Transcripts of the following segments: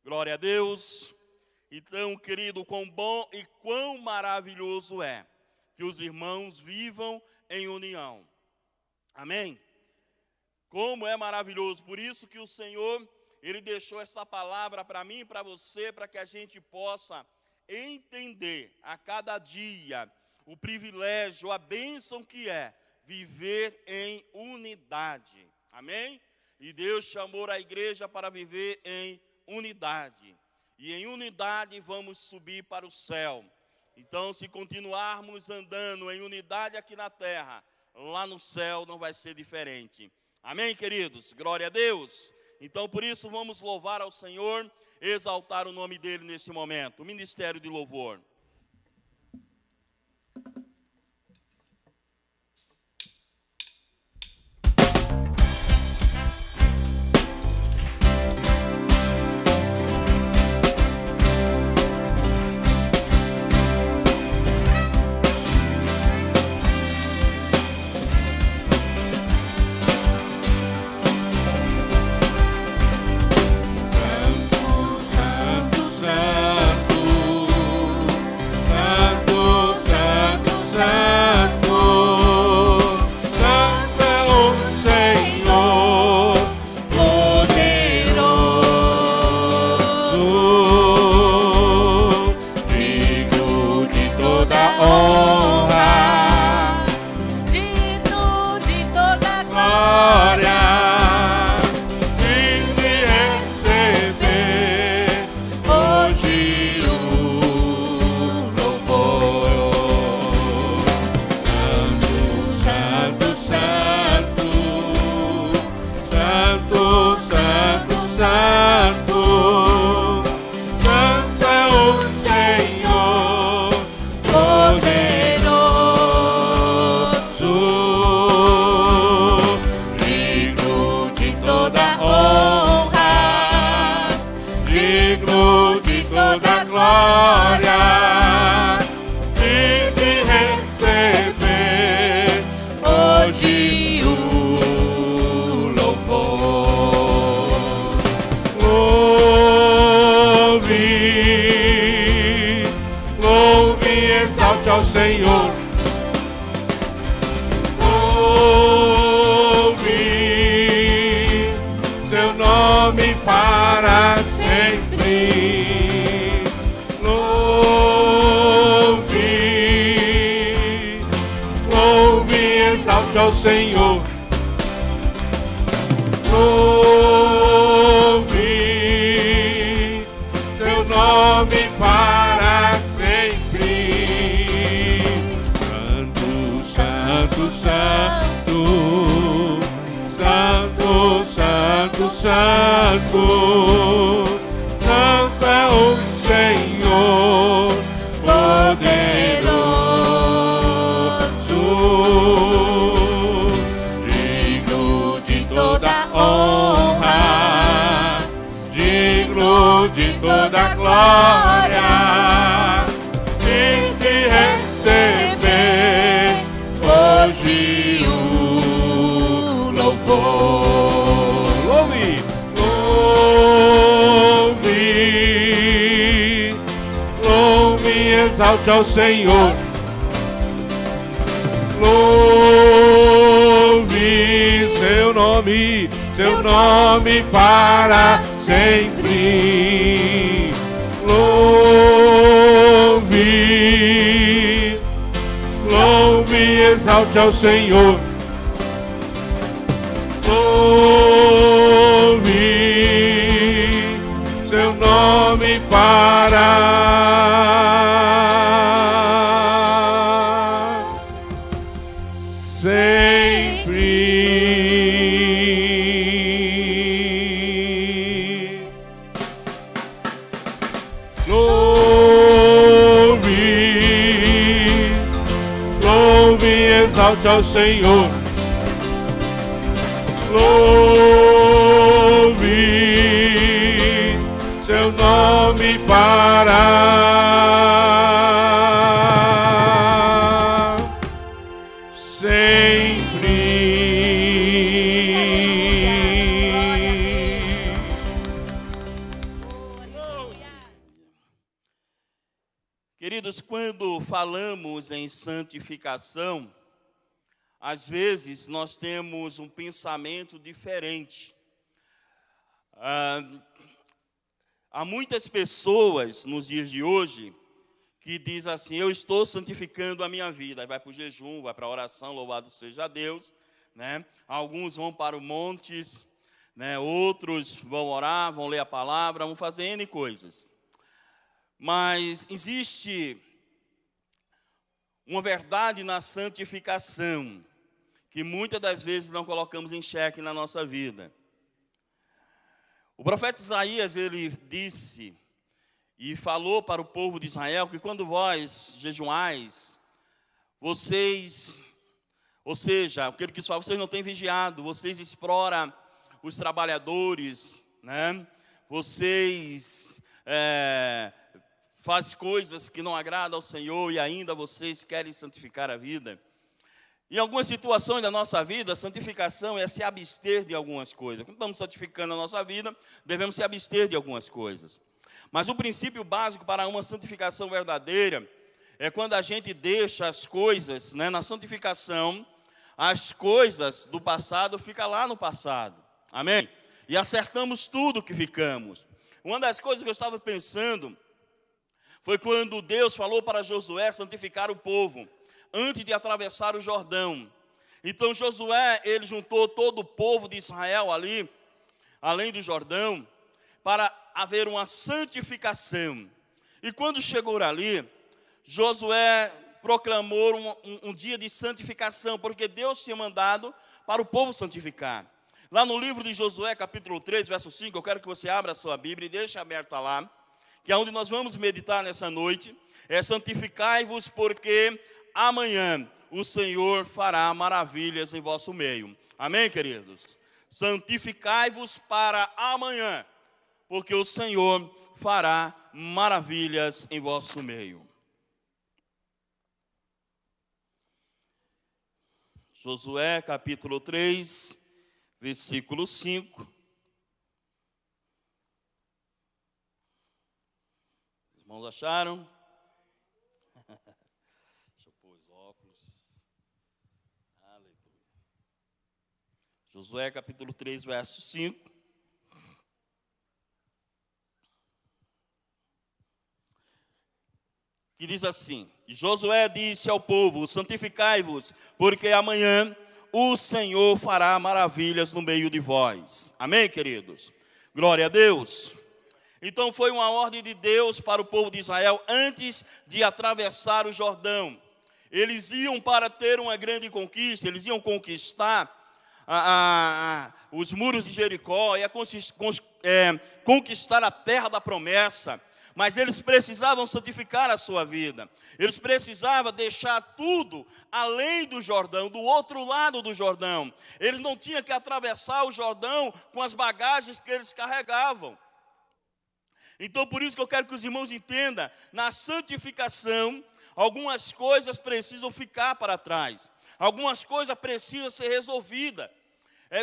Glória a Deus. Então, querido, quão bom e quão maravilhoso é que os irmãos vivam em união. Amém? Como é maravilhoso. Por isso que o Senhor, Ele deixou essa palavra para mim e para você, para que a gente possa entender a cada dia o privilégio, a bênção que é viver em unidade. Amém? E Deus chamou a igreja para viver em unidade. E em unidade vamos subir para o céu. Então, se continuarmos andando em unidade aqui na terra, lá no céu não vai ser diferente. Amém, queridos? Glória a Deus. Então, por isso, vamos louvar ao Senhor, exaltar o nome dEle nesse momento. O ministério de louvor. Ao Senhor, louve seu nome para sempre. Louve, exalte ao Senhor. Louve seu nome para sempre. Santo, Santo é o Senhor poderoso, digno de toda honra, digno de toda glória, vem te receber hoje o louvor. Exalte ao Senhor, louve seu nome para sempre. Louve, exalte ao Senhor, louve seu nome para exalte ao Senhor, louve seu nome para sempre. Queridos, quando falamos em santificação, às vezes nós temos um pensamento diferente. Há muitas pessoas nos dias de hoje que dizem assim: eu estou santificando a minha vida. Aí vai para o jejum, vai para a oração, louvado seja Deus, né? Alguns vão para os montes, né? Outros vão orar, vão ler a palavra, vão fazer N coisas. Mas existe uma verdade na santificação que muitas das vezes não colocamos em xeque na nossa vida. O profeta Isaías, ele disse e falou para o povo de Israel que quando vós jejuais, vocês, ou seja, o que ele quis falar, vocês não têm vigiado, vocês exploram os trabalhadores, né? Vocês fazem coisas que não agradam ao Senhor e ainda vocês querem santificar a vida. Em algumas situações da nossa vida, a santificação é se abster de algumas coisas. Quando estamos santificando a nossa vida, devemos se abster de algumas coisas. Mas o princípio básico para uma santificação verdadeira é quando a gente deixa as coisas, né, na santificação, as coisas do passado ficam lá no passado. Amém? E acertamos tudo que ficamos. Uma das coisas que eu estava pensando foi quando Deus falou para Josué santificar o povo antes de atravessar o Jordão. Então Josué, ele juntou todo o povo de Israel ali, além do Jordão, para haver uma santificação. E quando chegou ali, Josué proclamou um dia de santificação, porque Deus tinha mandado para o povo santificar. Lá no livro de Josué, capítulo 3, verso 5, eu quero que você abra a sua Bíblia e deixe aberta lá, que é onde nós vamos meditar nessa noite. Santificai-vos, porque amanhã o Senhor fará maravilhas em vosso meio. Amém, queridos? Santificai-vos para amanhã, porque o Senhor fará maravilhas em vosso meio. Josué, capítulo 3, versículo 5. Os irmãos acharam? Deixa eu pôr os óculos. Aleluia. Josué, capítulo 3, verso 5. Que diz assim: Josué disse ao povo: santificai-vos, porque amanhã o Senhor fará maravilhas no meio de vós. Amém, queridos? Glória a Deus. Então foi uma ordem de Deus para o povo de Israel antes de atravessar o Jordão. Eles iam para ter uma grande conquista, eles iam conquistar os muros de Jericó, ia conquistar a terra da promessa. Mas eles precisavam santificar a sua vida. Eles precisavam deixar tudo além do Jordão, do outro lado do Jordão. Eles não tinham que atravessar o Jordão com as bagagens que eles carregavam. Então, por isso que eu quero que os irmãos entendam, na santificação, algumas coisas precisam ficar para trás. Algumas coisas precisam ser resolvidas.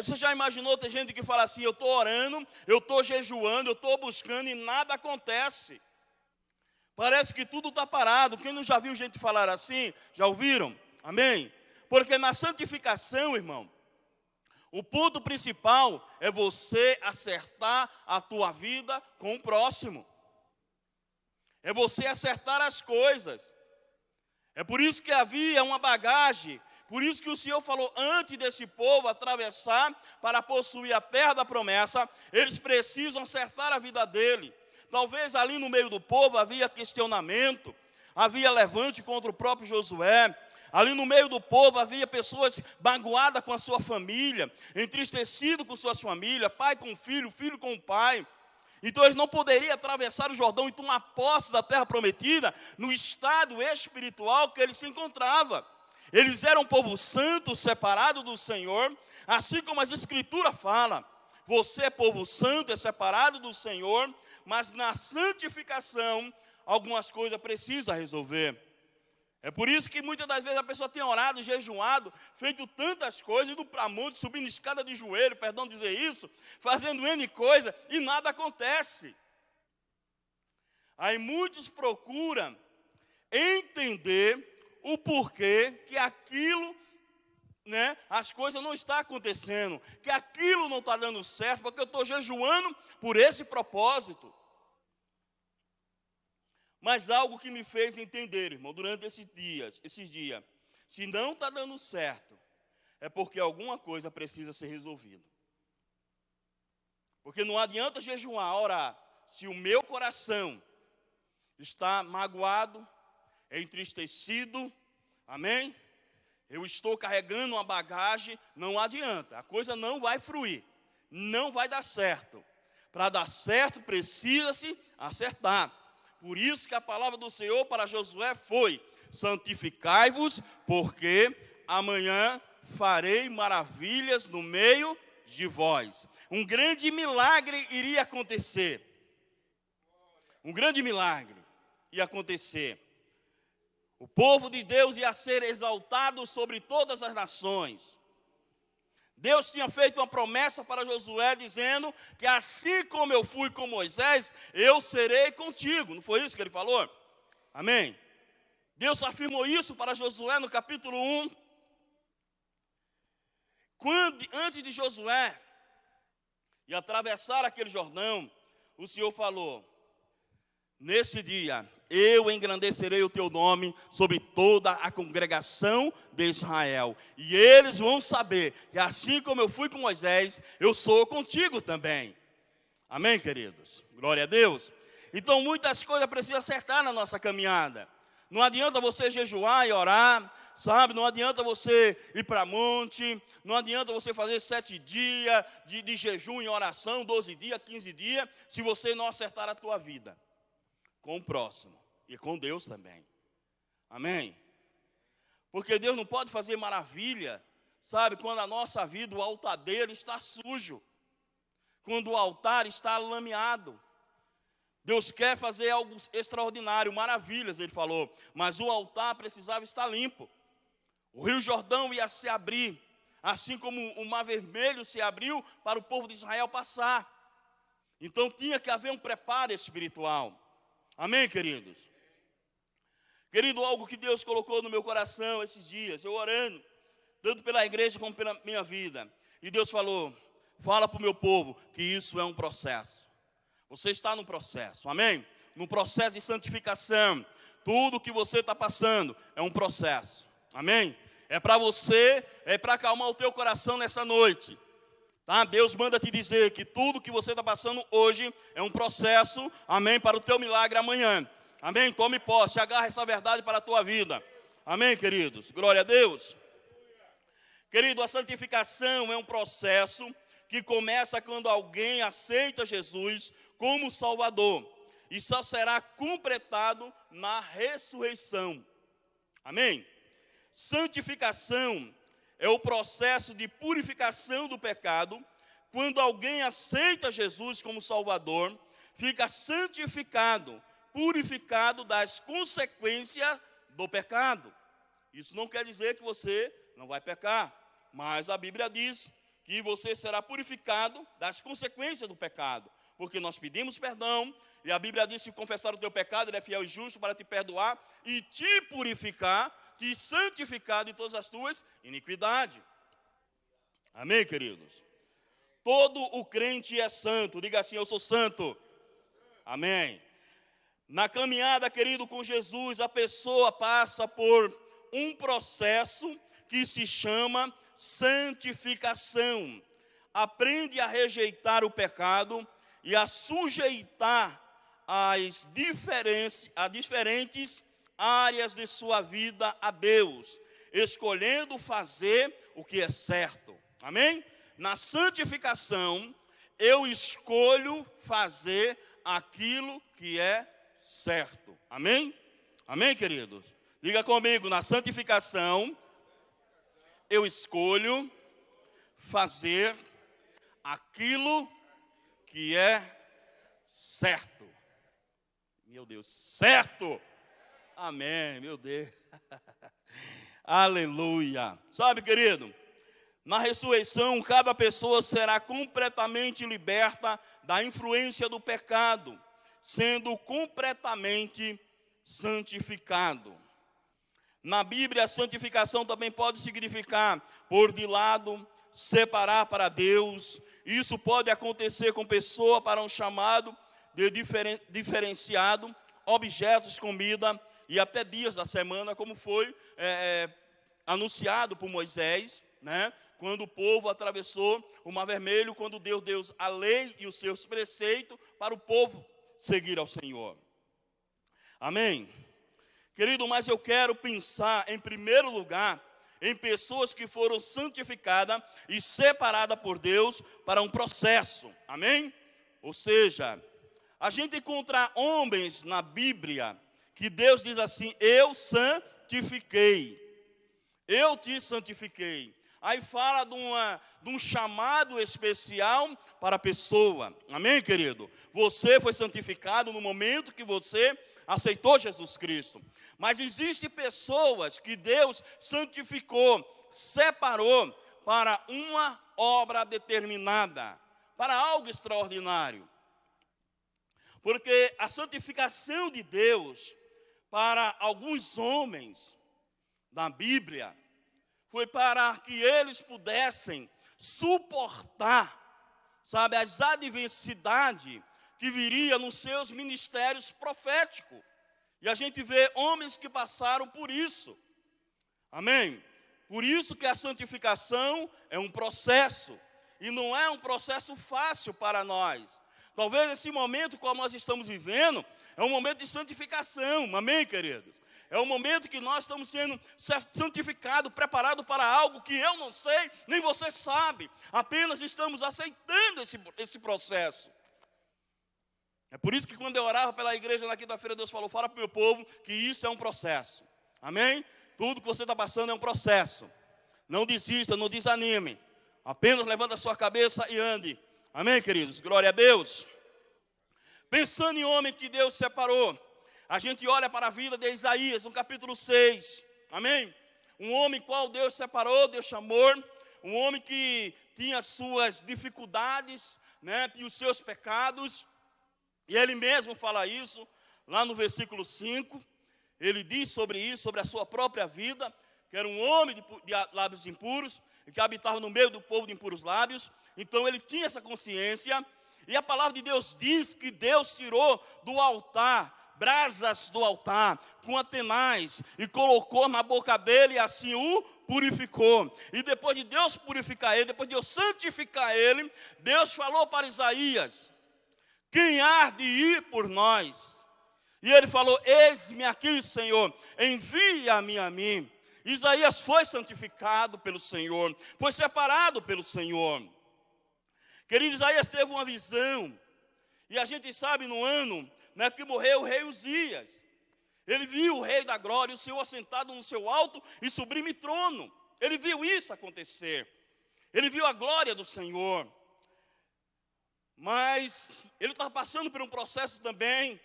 Você já imaginou, tem gente que fala assim: eu estou orando, eu estou jejuando, eu estou buscando e nada acontece. Parece que tudo está parado. Quem não já viu gente falar assim? Já ouviram? Amém? Porque na santificação, irmão, o ponto principal é você acertar a tua vida com o próximo. É você acertar as coisas. É por isso que havia uma bagagem. Por isso que o Senhor falou, antes desse povo atravessar para possuir a terra da promessa, eles precisam acertar a vida dele. Talvez ali no meio do povo havia questionamento, havia levante contra o próprio Josué. Ali no meio do povo havia pessoas magoadas com a sua família, entristecidas com suas famílias, pai com filho, filho com o pai. Então eles não poderiam atravessar o Jordão e tomar posse da terra prometida no estado espiritual que eles se encontravam. Eles eram um povo santo, separado do Senhor, assim como as Escrituras falam. Você é povo santo, é separado do Senhor, mas na santificação, algumas coisas precisa resolver. É por isso que muitas das vezes a pessoa tem orado, jejuado, feito tantas coisas, indo para monte, subindo escada de joelho, perdão dizer isso, fazendo N coisa, e nada acontece. Aí muitos procuram entender o porquê que aquilo, as coisas não estão acontecendo, que aquilo não está dando certo, porque eu estou jejuando por esse propósito. Mas algo que me fez entender, irmão, durante esses dias, se não está dando certo, é porque alguma coisa precisa ser resolvida. Porque não adianta jejuar, orar, se o meu coração está magoado, entristecido, amém? Eu estou carregando uma bagagem, não adianta, a coisa não vai fluir, não vai dar certo. Para dar certo, precisa-se acertar. Por isso que a palavra do Senhor para Josué foi: santificai-vos, porque amanhã farei maravilhas no meio de vós. Um grande milagre iria acontecer. Um grande milagre ia acontecer. O povo de Deus ia ser exaltado sobre todas as nações. Deus tinha feito uma promessa para Josué, dizendo que assim como eu fui com Moisés, eu serei contigo. Não foi isso que ele falou? Amém? Deus afirmou isso para Josué no capítulo 1. Antes de Josué ir atravessar aquele Jordão, o Senhor falou: nesse dia eu engrandecerei o teu nome sobre toda a congregação de Israel. E eles vão saber que assim como eu fui com Moisés, eu sou contigo também. Amém, queridos? Glória a Deus. Então muitas coisas precisam acertar na nossa caminhada. Não adianta você jejuar e orar, sabe? Não adianta você ir para monte, não adianta você fazer 7 dias de jejum e oração, 12 dias, 15 dias, se você não acertar a tua vida com o próximo. E com Deus também. Amém? Porque Deus não pode fazer maravilha, sabe, quando a nossa vida, o altar dele está sujo. Quando o altar está lameado. Deus quer fazer algo extraordinário, maravilhas, ele falou. Mas o altar precisava estar limpo. O Rio Jordão ia se abrir, assim como o Mar Vermelho se abriu para o povo de Israel passar. Então tinha que haver um preparo espiritual. Amém, queridos? Querido, algo que Deus colocou no meu coração esses dias, eu orando, tanto pela igreja como pela minha vida. E Deus falou: fala para o meu povo que isso é um processo. Você está num processo, amém? Num processo de santificação. Tudo que você está passando é um processo, amém? É para você, é para acalmar o teu coração nessa noite. Tá? Deus manda te dizer que tudo que você está passando hoje é um processo, amém, para o teu milagre amanhã. Amém? Tome posse, agarra essa verdade para a tua vida. Amém, queridos? Glória a Deus. Querido, a santificação é um processo que começa quando alguém aceita Jesus como Salvador. E só será completado na ressurreição. Amém? Santificação é o processo de purificação do pecado. Quando alguém aceita Jesus como Salvador, fica santificado, purificado das consequências do pecado. Isso não quer dizer que você não vai pecar, mas a Bíblia diz que você será purificado das consequências do pecado, porque nós pedimos perdão, e a Bíblia diz que confessar o teu pecado, ele é fiel e justo para te perdoar e te purificar, te santificar de todas as tuas iniquidades. Amém, queridos? Todo o crente é santo, diga assim: eu sou santo. Amém. Na caminhada, querido, com Jesus, a pessoa passa por um processo que se chama santificação. Aprende a rejeitar o pecado e a sujeitar as diferentes áreas de sua vida a Deus, escolhendo fazer o que é certo. Amém? Na santificação, eu escolho fazer aquilo que é certo. Amém? Amém, queridos? Diga comigo: na santificação, eu escolho fazer aquilo que é certo. Meu Deus, certo! Amém, meu Deus. Aleluia. Sabe, querido, na ressurreição, cada pessoa será completamente liberta da influência do pecado, sendo completamente santificado. Na Bíblia, a santificação também pode significar pôr de lado, separar para Deus. Isso pode acontecer com pessoa para um chamado de diferenciado, objetos, comida e até dias da semana, como foi anunciado por Moisés, né? Quando o povo atravessou o Mar Vermelho, quando Deus deu a lei e os seus preceitos para o povo seguir ao Senhor. Amém? Querido, mas eu quero pensar, em primeiro lugar, em pessoas que foram santificadas e separadas por Deus para um processo. Amém? Ou seja, a gente encontra homens na Bíblia que Deus diz assim: eu santifiquei, eu te santifiquei. Aí fala de um chamado especial para a pessoa. Amém, querido? Você foi santificado no momento que você aceitou Jesus Cristo. Mas existem pessoas que Deus santificou, separou para uma obra determinada, para algo extraordinário. Porque a santificação de Deus para alguns homens da Bíblia foi para que eles pudessem suportar, sabe, as adversidades que viria nos seus ministérios proféticos. E a gente vê homens que passaram por isso. Amém? Por isso que a santificação é um processo. E não é um processo fácil para nós. Talvez esse momento que nós estamos vivendo é um momento de santificação. Amém, queridos? É um momento que nós estamos sendo santificados, preparados para algo que eu não sei, nem você sabe. Apenas estamos aceitando esse processo. É por isso que quando eu orava pela igreja na quinta-feira, Deus falou: fala para o meu povo que isso é um processo. Amém? Tudo que você está passando é um processo. Não desista, não desanime. Apenas levanta a sua cabeça e ande. Amém, queridos? Glória a Deus. Pensando em homem que Deus separou, a gente olha para a vida de Isaías, no capítulo 6. Amém? Um homem qual Deus separou, Deus chamou. Um homem que tinha suas dificuldades, né, tinha os seus pecados. E ele mesmo fala isso, lá no versículo 5, ele diz sobre isso, sobre a sua própria vida, que era um homem de lábios impuros, e que habitava no meio do povo de impuros lábios. Então ele tinha essa consciência, e a palavra de Deus diz que Deus tirou do altar, brasas do altar, com atenais, e colocou na boca dele, e assim o purificou. E depois de Deus purificar ele, depois de Deus santificar ele, Deus falou para Isaías: quem há de ir por nós? E ele falou: eis-me aqui, Senhor, envia-me a mim. Isaías foi santificado pelo Senhor, foi separado pelo Senhor. Querido, Isaías teve uma visão, e a gente sabe no ano, né, que morreu o rei Uzias. Ele viu o rei da glória, o Senhor assentado no seu alto e sublime trono. Ele viu isso acontecer. Ele viu a glória do Senhor. Mas ele estava passando por um processo também.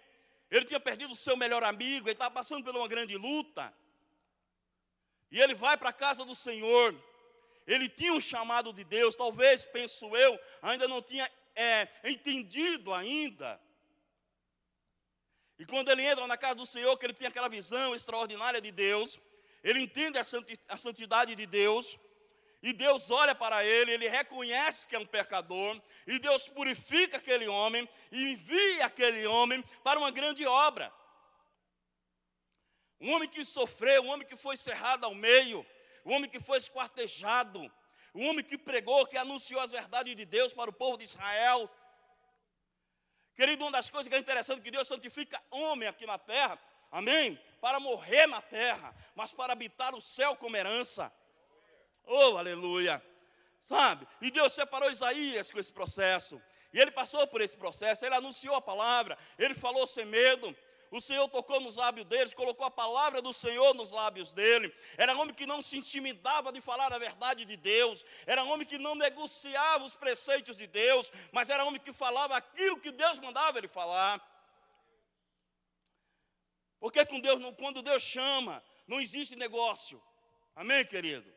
Ele tinha perdido o seu melhor amigo, ele estava passando por uma grande luta. E ele vai para a casa do Senhor. Ele tinha um chamado de Deus, talvez, penso eu, ainda não tinha entendido ainda. E quando ele entra na casa do Senhor, que ele tem aquela visão extraordinária de Deus, ele entende a santidade de Deus, e Deus olha para ele, ele reconhece que é um pecador, e Deus purifica aquele homem, e envia aquele homem para uma grande obra. Um homem que sofreu, um homem que foi cerrado ao meio, um homem que foi esquartejado, um homem que pregou, que anunciou as verdades de Deus para o povo de Israel. Querido, uma das coisas que é interessante é que Deus santifica homem aqui na terra, amém? Para morrer na terra, mas para habitar o céu como herança. Oh, aleluia! Sabe? E Deus separou Isaías com esse processo. E ele passou por esse processo, ele anunciou a palavra, ele falou sem medo. O Senhor tocou nos lábios deles, colocou a palavra do Senhor nos lábios dele. Era um homem que não se intimidava de falar a verdade de Deus. Era um homem que não negociava os preceitos de Deus, mas era um homem que falava aquilo que Deus mandava ele falar. Porque quando Deus chama, não existe negócio. Amém, querido?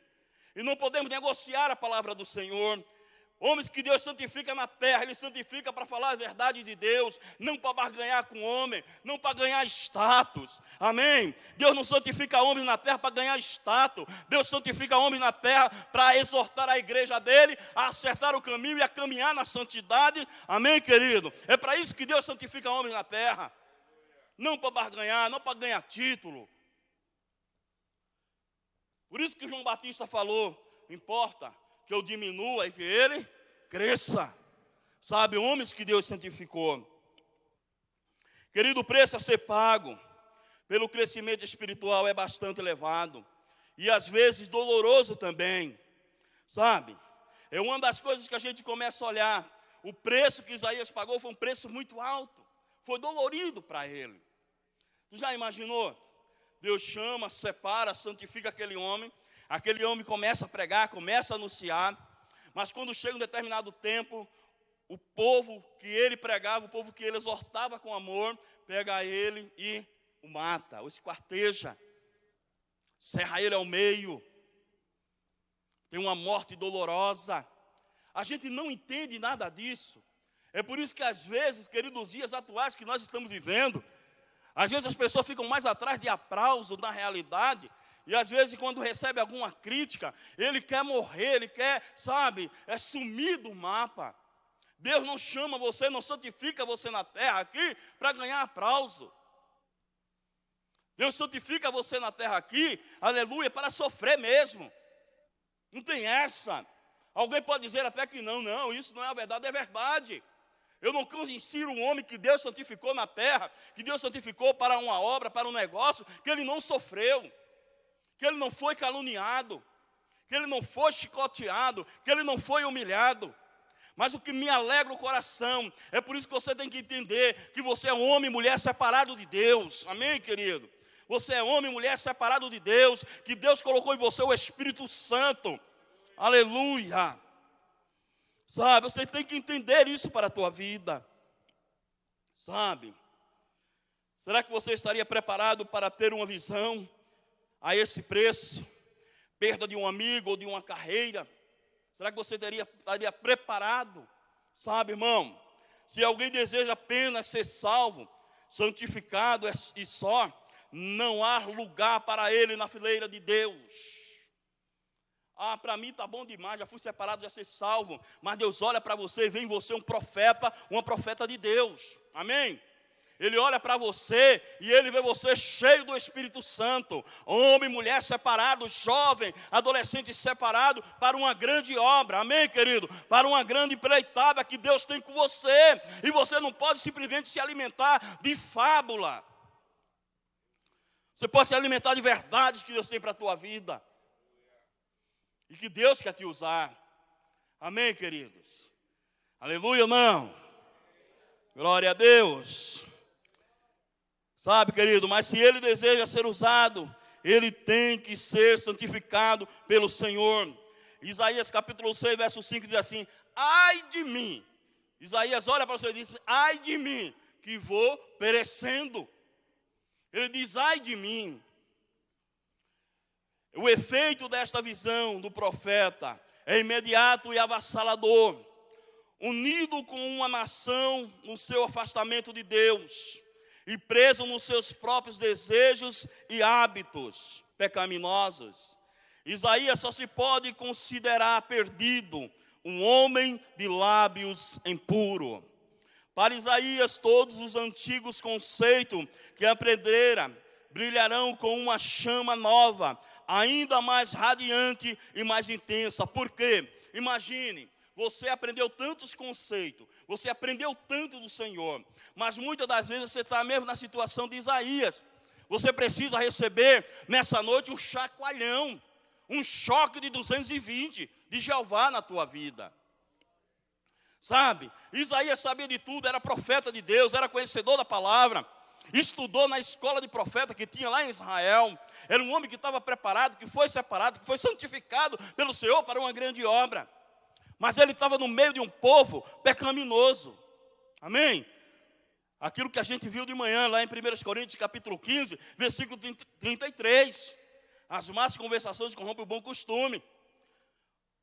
E não podemos negociar a palavra do Senhor. Homens que Deus santifica na terra, Ele santifica para falar a verdade de Deus, não para barganhar com o homem, não para ganhar status, amém? Deus não santifica homens na terra para ganhar status, Deus santifica homens na terra para exortar a igreja dele, a acertar o caminho e a caminhar na santidade, amém, querido? É para isso que Deus santifica homens na terra, não para barganhar, não para ganhar título. Por isso que João Batista falou, importa que eu diminua e que ele cresça. Sabe, homens que Deus santificou. Querido, o preço a ser pago pelo crescimento espiritual é bastante elevado. E às vezes doloroso também. Sabe, é uma das coisas que a gente começa a olhar. O preço que Isaías pagou foi um preço muito alto. Foi dolorido para ele. Tu já imaginou? Deus chama, separa, santifica aquele homem começa a pregar, começa a anunciar, mas quando chega um determinado tempo, o povo que ele pregava, o povo que ele exortava com amor, pega ele e o mata, o esquarteja, serra ele ao meio, tem uma morte dolorosa. A gente não entende nada disso. É por isso que às vezes, queridos, nos dias atuais que nós estamos vivendo, às vezes as pessoas ficam mais atrás de aplauso da realidade. E às vezes quando recebe alguma crítica, ele quer morrer, ele quer, sabe, sumir do mapa. Deus não chama você, não santifica você na terra aqui para ganhar aplauso. Deus santifica você na terra aqui, aleluia, para sofrer mesmo. Não tem essa. Alguém pode dizer até que não, isso não é a verdade, é verdade. Eu não insiro um homem que Deus santificou na terra, que Deus santificou para uma obra, para um negócio, que ele não sofreu. Que ele não foi caluniado, que ele não foi chicoteado, que ele não foi humilhado. Mas o que me alegra o coração, é por isso que você tem que entender que você é homem e mulher separado de Deus. Amém, querido? Você é homem e mulher separado de Deus, que Deus colocou em você o Espírito Santo. Aleluia. Sabe, você tem que entender isso para a tua vida. Sabe? Será que você estaria preparado para ter uma visão a esse preço, perda de um amigo ou de uma carreira? Será que você estaria preparado? Sabe, irmão, se alguém deseja apenas ser salvo, santificado e só, não há lugar para ele na fileira de Deus. Para mim está bom demais, já fui separado, já ser salvo, mas Deus olha para você e vê em você um profeta, uma profeta de Deus, amém? Ele olha para você e ele vê você cheio do Espírito Santo. Homem, mulher separado, jovem, adolescente separado para uma grande obra. Amém, querido? Para uma grande empreitada que Deus tem com você. E você não pode simplesmente se alimentar de fábula. Você pode se alimentar de verdades que Deus tem para a tua vida. E que Deus quer te usar. Amém, queridos? Aleluia, irmão. Glória a Deus. Sabe, querido, mas se ele deseja ser usado, ele tem que ser santificado pelo Senhor. Isaías capítulo 6, verso 5 diz assim: ai de mim. Isaías olha para você e diz: ai de mim, que vou perecendo. Ele diz: ai de mim. O efeito desta visão do profeta é imediato e avassalador. Unido com uma nação no seu afastamento de Deus e preso nos seus próprios desejos e hábitos pecaminosos, Isaías só se pode considerar perdido, um homem de lábios impuro. Para Isaías, todos os antigos conceitos que aprendera brilharão com uma chama nova, ainda mais radiante e mais intensa. Por quê? Imagine, você aprendeu tantos conceitos, você aprendeu tanto do Senhor, mas muitas das vezes você está mesmo na situação de Isaías. Você precisa receber nessa noite um chacoalhão, um choque de 220 de Jeová na tua vida. Sabe, Isaías sabia de tudo, era profeta de Deus, era conhecedor da palavra, estudou na escola de profeta que tinha lá em Israel. Era um homem que estava preparado, que foi separado, que foi santificado pelo Senhor para uma grande obra. Mas ele estava no meio de um povo pecaminoso. Amém? Aquilo que a gente viu de manhã lá em 1 Coríntios capítulo 15, versículo 33. As más conversações corrompem o bom costume.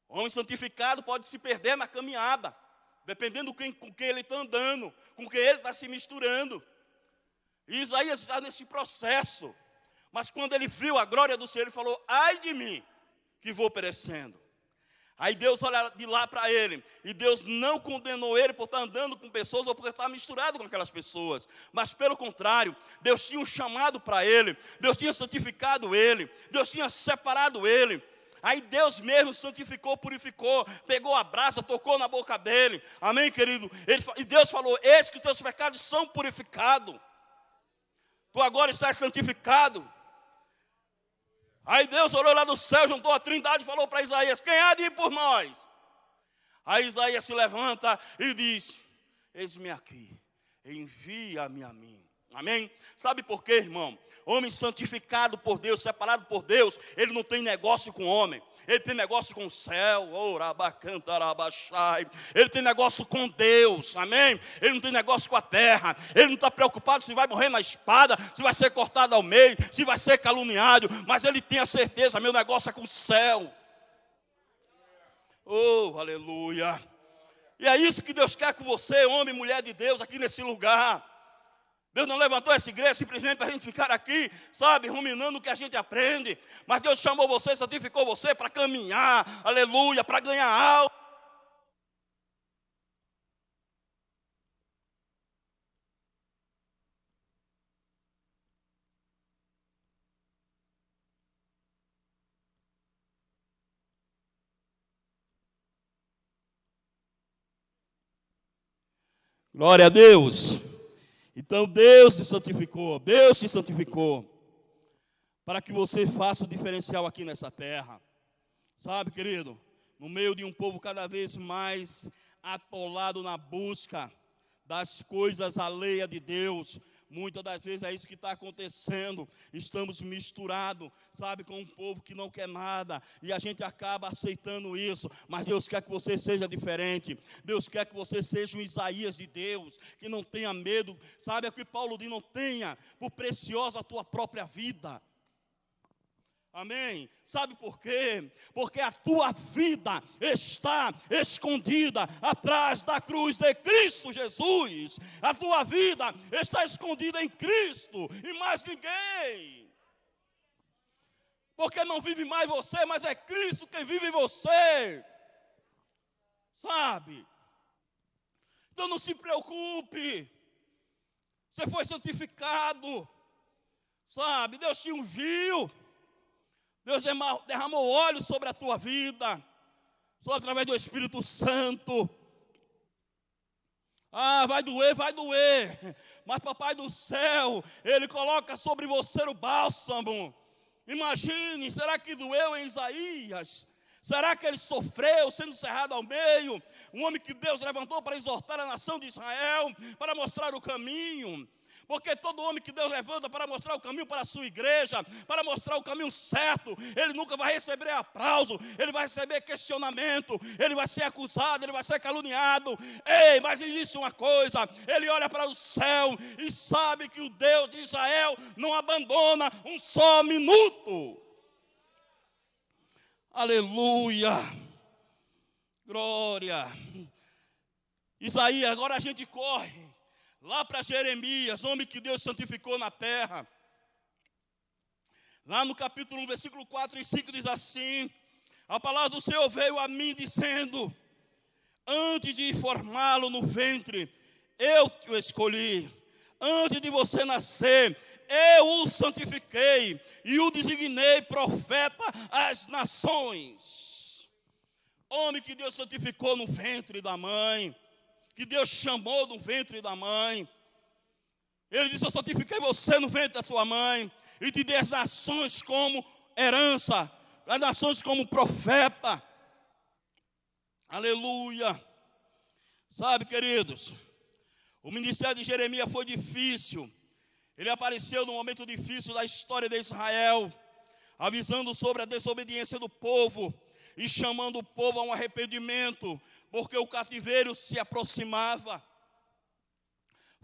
O homem santificado pode se perder na caminhada, dependendo com quem ele está andando, com quem ele está se misturando. E Isaías está nesse processo. Mas quando ele viu a glória do Senhor, ele falou: ai de mim, que vou perecendo. Aí Deus olha de lá para ele, e Deus não condenou ele por estar andando com pessoas ou por estar misturado com aquelas pessoas, mas pelo contrário, Deus tinha um chamado para ele, Deus tinha santificado ele, Deus tinha separado ele. Aí Deus mesmo santificou, purificou, pegou a brasa, tocou na boca dele, amém, querido? E Deus falou: eis que os teus pecados são purificados, tu agora estás santificado. Aí Deus olhou lá do céu, juntou a trindade e falou para Isaías: quem há de ir por nós? Aí Isaías se levanta e diz: eis-me aqui, envia-me a mim. Amém? Sabe por quê, irmão? Homem santificado por Deus, separado por Deus, ele não tem negócio com homem. Ele tem negócio com o céu, ele tem negócio com Deus, amém? Ele não tem negócio com a terra, ele não está preocupado se vai morrer na espada, se vai ser cortado ao meio, se vai ser caluniado, mas ele tem a certeza: meu negócio é com o céu. Oh, aleluia! E é isso que Deus quer com você, homem e mulher de Deus, aqui nesse lugar. Deus não levantou essa igreja simplesmente para a gente ficar aqui, sabe, ruminando o que a gente aprende. Mas Deus chamou você, santificou você para caminhar, aleluia, para ganhar algo. Glória a Deus. Então Deus te santificou para que você faça o diferencial aqui nessa terra. Sabe, querido, no meio de um povo cada vez mais atolado na busca das coisas alheias de Deus, muitas das vezes é isso que está acontecendo. Estamos misturados, sabe, com um povo que não quer nada, e a gente acaba aceitando isso. Mas Deus quer que você seja diferente. Deus quer que você seja um Isaías de Deus, que não tenha medo, sabe, é o que Paulo diz: não tenha por preciosa a tua própria vida. Amém? Sabe por quê? Porque a tua vida está escondida atrás da cruz de Cristo Jesus. A tua vida está escondida em Cristo e mais ninguém. Porque não vive mais você, mas é Cristo quem vive em você. Sabe? Então não se preocupe. Você foi santificado. Sabe? Deus te ungiu. Deus derramou óleo sobre a tua vida, só através do Espírito Santo. Vai doer, mas Papai do céu, Ele coloca sobre você o bálsamo. Imagine, será que doeu em Isaías? Será que ele sofreu sendo cerrado ao meio? Um homem que Deus levantou para exortar a nação de Israel, para mostrar o caminho. Porque todo homem que Deus levanta para mostrar o caminho para a sua igreja, para mostrar o caminho certo, ele nunca vai receber aplauso, ele vai receber questionamento, ele vai ser acusado, ele vai ser caluniado. Ei, mas existe uma coisa: ele olha para o céu e sabe que o Deus de Israel não abandona um só minuto. Aleluia, glória. Isaías, agora a gente corre lá para Jeremias, homem que Deus santificou na terra. Lá no capítulo 1, versículo 4 e 5 diz assim: a palavra do Senhor veio a mim dizendo: antes de formá-lo no ventre, eu te escolhi. Antes de você nascer, eu o santifiquei e o designei profeta às nações. Homem que Deus santificou no ventre da mãe, que Deus chamou do ventre da mãe. Ele disse: eu santifiquei você no ventre da sua mãe e te dei as nações como herança, as nações como profeta. Aleluia. Sabe, queridos, o ministério de Jeremias foi difícil. Ele apareceu num momento difícil da história de Israel, avisando sobre a desobediência do povo e chamando o povo a um arrependimento, porque o cativeiro se aproximava.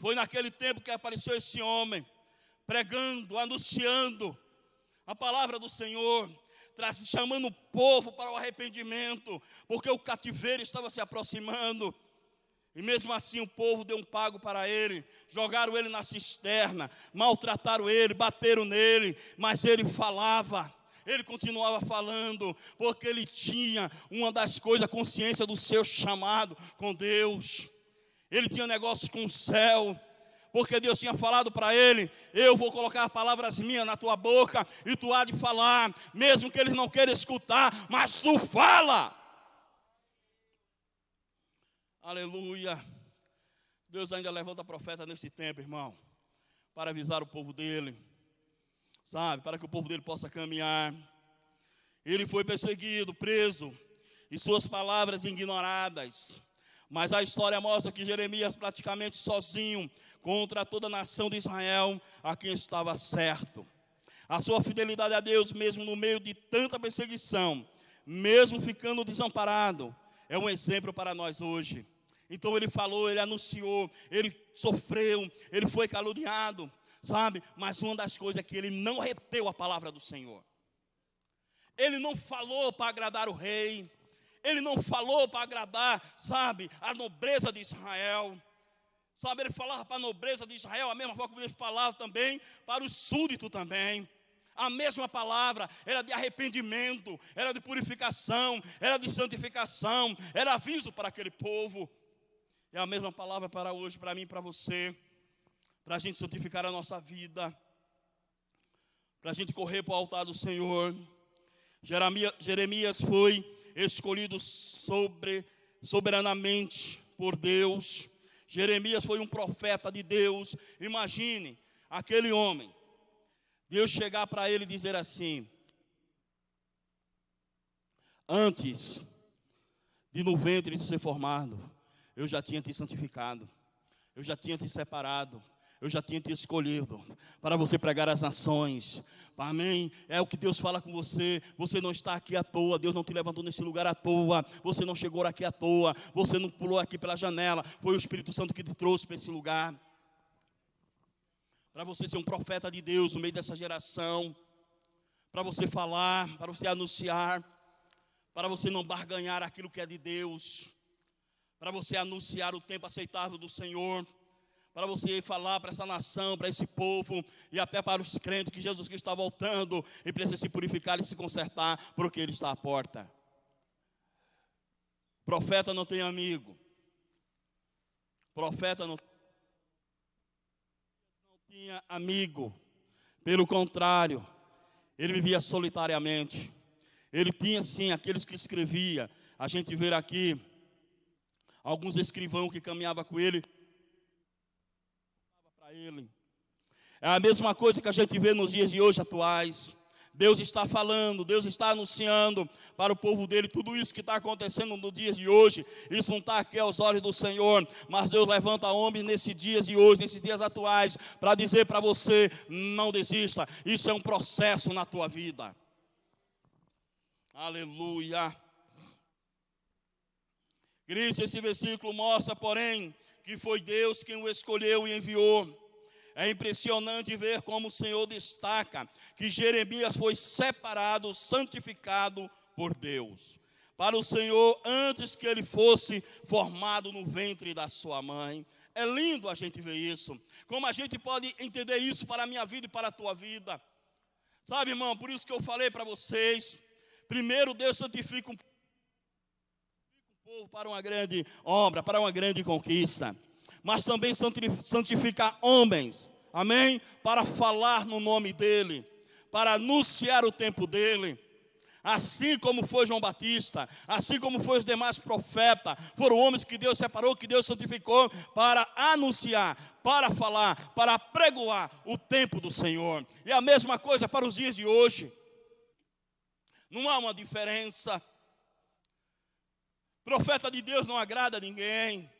Foi naquele tempo que apareceu esse homem, pregando, anunciando a palavra do Senhor, chamando o povo para o arrependimento, porque o cativeiro estava se aproximando. E mesmo assim o povo deu um pago para ele, jogaram ele na cisterna, maltrataram ele, bateram nele, mas ele falava, ele continuava falando, porque ele tinha uma das coisas, a consciência do seu chamado com Deus. Ele tinha negócio com o céu, porque Deus tinha falado para ele: eu vou colocar palavras minhas na tua boca, e tu há de falar, mesmo que eles não queiram escutar, mas tu fala. Aleluia. Deus ainda levanta profeta nesse tempo, irmão, para avisar o povo dele, sabe, para que o povo dele possa caminhar. Ele foi perseguido, preso, e suas palavras ignoradas. Mas a história mostra que Jeremias, praticamente sozinho, contra toda a nação de Israel, a quem estava certo. A sua fidelidade a Deus, mesmo no meio de tanta perseguição, mesmo ficando desamparado, é um exemplo para nós hoje. Então ele falou, ele anunciou, ele sofreu, ele foi caluniado, sabe? Mas uma das coisas é que ele não reteu a palavra do Senhor. Ele não falou para agradar o rei, ele não falou para agradar, sabe, a nobreza de Israel. Sabe, ele falava para a nobreza de Israel, a mesma forma que ele falava também para os súditos também. A mesma palavra era de arrependimento, era de purificação, era de santificação, era aviso para aquele povo. É a mesma palavra para hoje, para mim e para você, para a gente santificar a nossa vida, para a gente correr para o altar do Senhor. Jeremias foi escolhido soberanamente por Deus. Jeremias foi um profeta de Deus. Imagine aquele homem, Deus chegar para ele e dizer assim: antes de no ventre de ser formado, eu já tinha te santificado, eu já tinha te separado, eu já tinha te escolhido para você pregar às nações. Amém? É o que Deus fala com você. Você não está aqui à toa. Deus não te levantou nesse lugar à toa. Você não chegou aqui à toa. Você não pulou aqui pela janela. Foi o Espírito Santo que te trouxe para esse lugar, para você ser um profeta de Deus no meio dessa geração, para você falar, para você anunciar, para você não barganhar aquilo que é de Deus, para você anunciar o tempo aceitável do Senhor, para você falar para essa nação, para esse povo, e até para os crentes que Jesus Cristo está voltando e precisa se purificar e se consertar, porque Ele está à porta. Profeta não tem amigo. Profeta não tinha amigo. Pelo contrário, ele vivia solitariamente. Ele tinha sim aqueles que escrevia. A gente vê aqui alguns escrivãos que caminhavam com ele. É a mesma coisa que a gente vê nos dias de hoje atuais. Deus está falando, Deus está anunciando para o povo dele tudo isso que está acontecendo nos dias de hoje. Isso não está aqui aos olhos do Senhor, mas Deus levanta homens nesses dias de hoje, nesses dias atuais, para dizer para você: não desista. Isso é um processo na tua vida. Aleluia. Cristo, esse versículo mostra, porém, que foi Deus quem o escolheu e enviou. É impressionante ver como o Senhor destaca que Jeremias foi separado, santificado por Deus para o Senhor antes que ele fosse formado no ventre da sua mãe. É lindo a gente ver isso. Como a gente pode entender isso para a minha vida e para a tua vida? Sabe, irmão, por isso que eu falei para vocês, primeiro Deus santifica um povo para uma grande obra, para uma grande conquista. Mas também santificar homens, amém? Para falar no nome dEle, para anunciar o tempo dEle. Assim como foi João Batista, assim como foi os demais profetas, foram homens que Deus separou, que Deus santificou para anunciar, para falar, para pregoar o tempo do Senhor. E a mesma coisa para os dias de hoje. Não há uma diferença. Profeta de Deus não agrada a ninguém.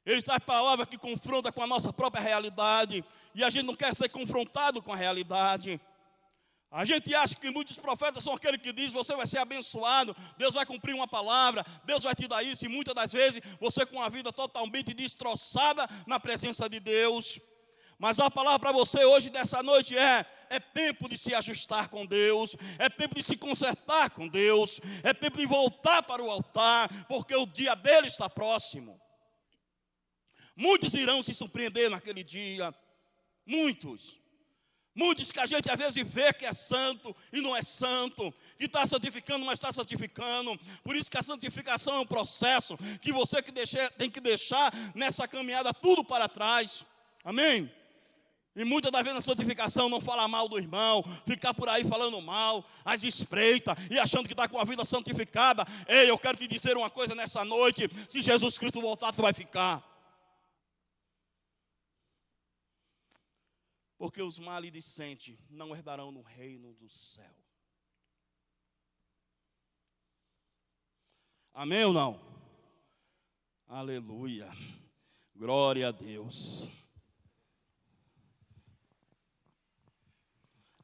Ele traz palavra que confronta com a nossa própria realidade. E a gente não quer ser confrontado com a realidade. A gente acha que muitos profetas são aqueles que dizem: você vai ser abençoado, Deus vai cumprir uma palavra, Deus vai te dar isso. E muitas das vezes você com a vida totalmente destroçada na presença de Deus. Mas a palavra para você hoje, dessa noite, é tempo de se ajustar com Deus, é tempo de se consertar com Deus, é tempo de voltar para o altar, porque o dia dele está próximo. Muitos irão se surpreender naquele dia, muitos que a gente às vezes vê que é santo e não é santo, que está santificando, mas está santificando. Por isso que a santificação é um processo que você tem que deixar nessa caminhada tudo para trás, amém? E muitas das vezes na santificação não fala mal do irmão, ficar por aí falando mal, às espreita e achando que está com a vida santificada. Ei, eu quero te dizer uma coisa nessa noite: se Jesus Cristo voltar, tu vai ficar. Porque os maledicentes não herdarão no reino do céu. Amém ou não? Aleluia. Glória a Deus.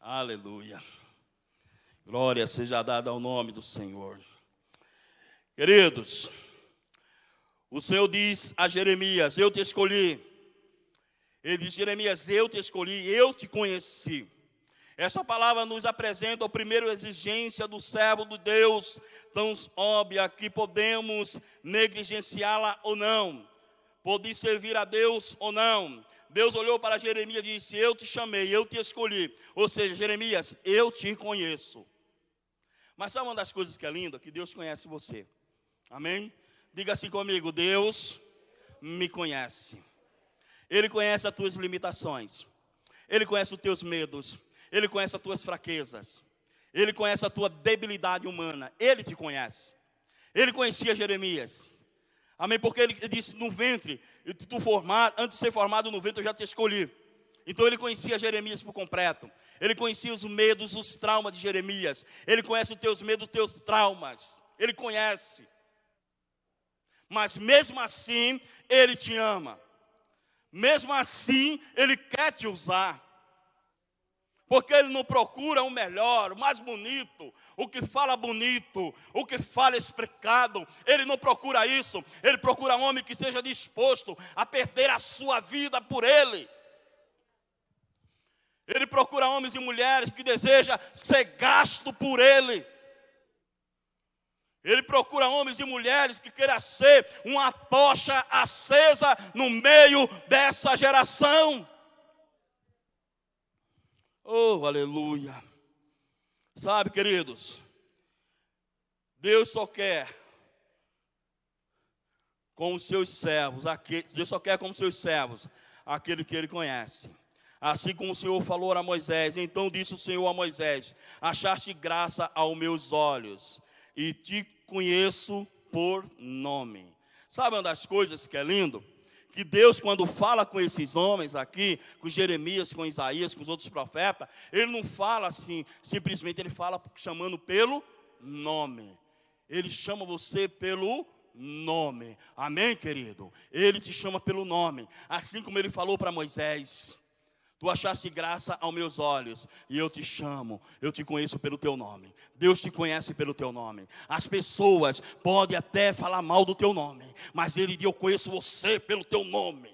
Aleluia. Glória seja dada ao nome do Senhor. Queridos, o Senhor diz a Jeremias: eu te escolhi. Ele diz: Jeremias, eu te escolhi, eu te conheci. Essa palavra nos apresenta a primeira exigência do servo de Deus, tão óbvia que podemos negligenciá-la ou não. Poder servir a Deus ou não. Deus olhou para Jeremias e disse: eu te chamei, eu te escolhi. Ou seja, Jeremias, eu te conheço. Mas sabe uma das coisas que é linda? Que Deus conhece você. Amém? Diga assim comigo: Deus me conhece. Ele conhece as tuas limitações. Ele conhece os teus medos. Ele conhece as tuas fraquezas. Ele conhece a tua debilidade humana. Ele te conhece. Ele conhecia Jeremias. Amém? Porque ele disse: no ventre, antes de ser formado no ventre, eu já te escolhi. Então ele conhecia Jeremias por completo. Ele conhecia os medos, os traumas de Jeremias. Ele conhece os teus medos, os teus traumas. Ele conhece. Mas mesmo assim, ele te ama. Mesmo assim, ele quer te usar. Porque ele não procura o melhor, o mais bonito, o que fala bonito, o que fala explicado. Ele não procura isso. Ele procura um homem que esteja disposto a perder a sua vida por ele. Ele procura homens e mulheres que desejam ser gasto por ele. Ele procura homens e mulheres que queiram ser uma tocha acesa no meio dessa geração. Oh, aleluia. Sabe, queridos, Deus só quer com os seus servos, Deus só quer com os seus servos aquele que ele conhece. Assim como o Senhor falou a Moisés: então disse o Senhor a Moisés: achaste graça aos meus olhos, e te conheço por nome. Sabe uma das coisas que é lindo? Que Deus, quando fala com esses homens aqui, com Jeremias, com Isaías, com os outros profetas, ele não fala assim, simplesmente ele fala chamando pelo nome. Ele chama você pelo nome. Amém, querido? Ele te chama pelo nome. Assim como ele falou para Moisés: tu achaste graça aos meus olhos, e eu te chamo, eu te conheço pelo teu nome. Deus te conhece pelo teu nome. As pessoas podem até falar mal do teu nome, mas ele diz: eu conheço você pelo teu nome.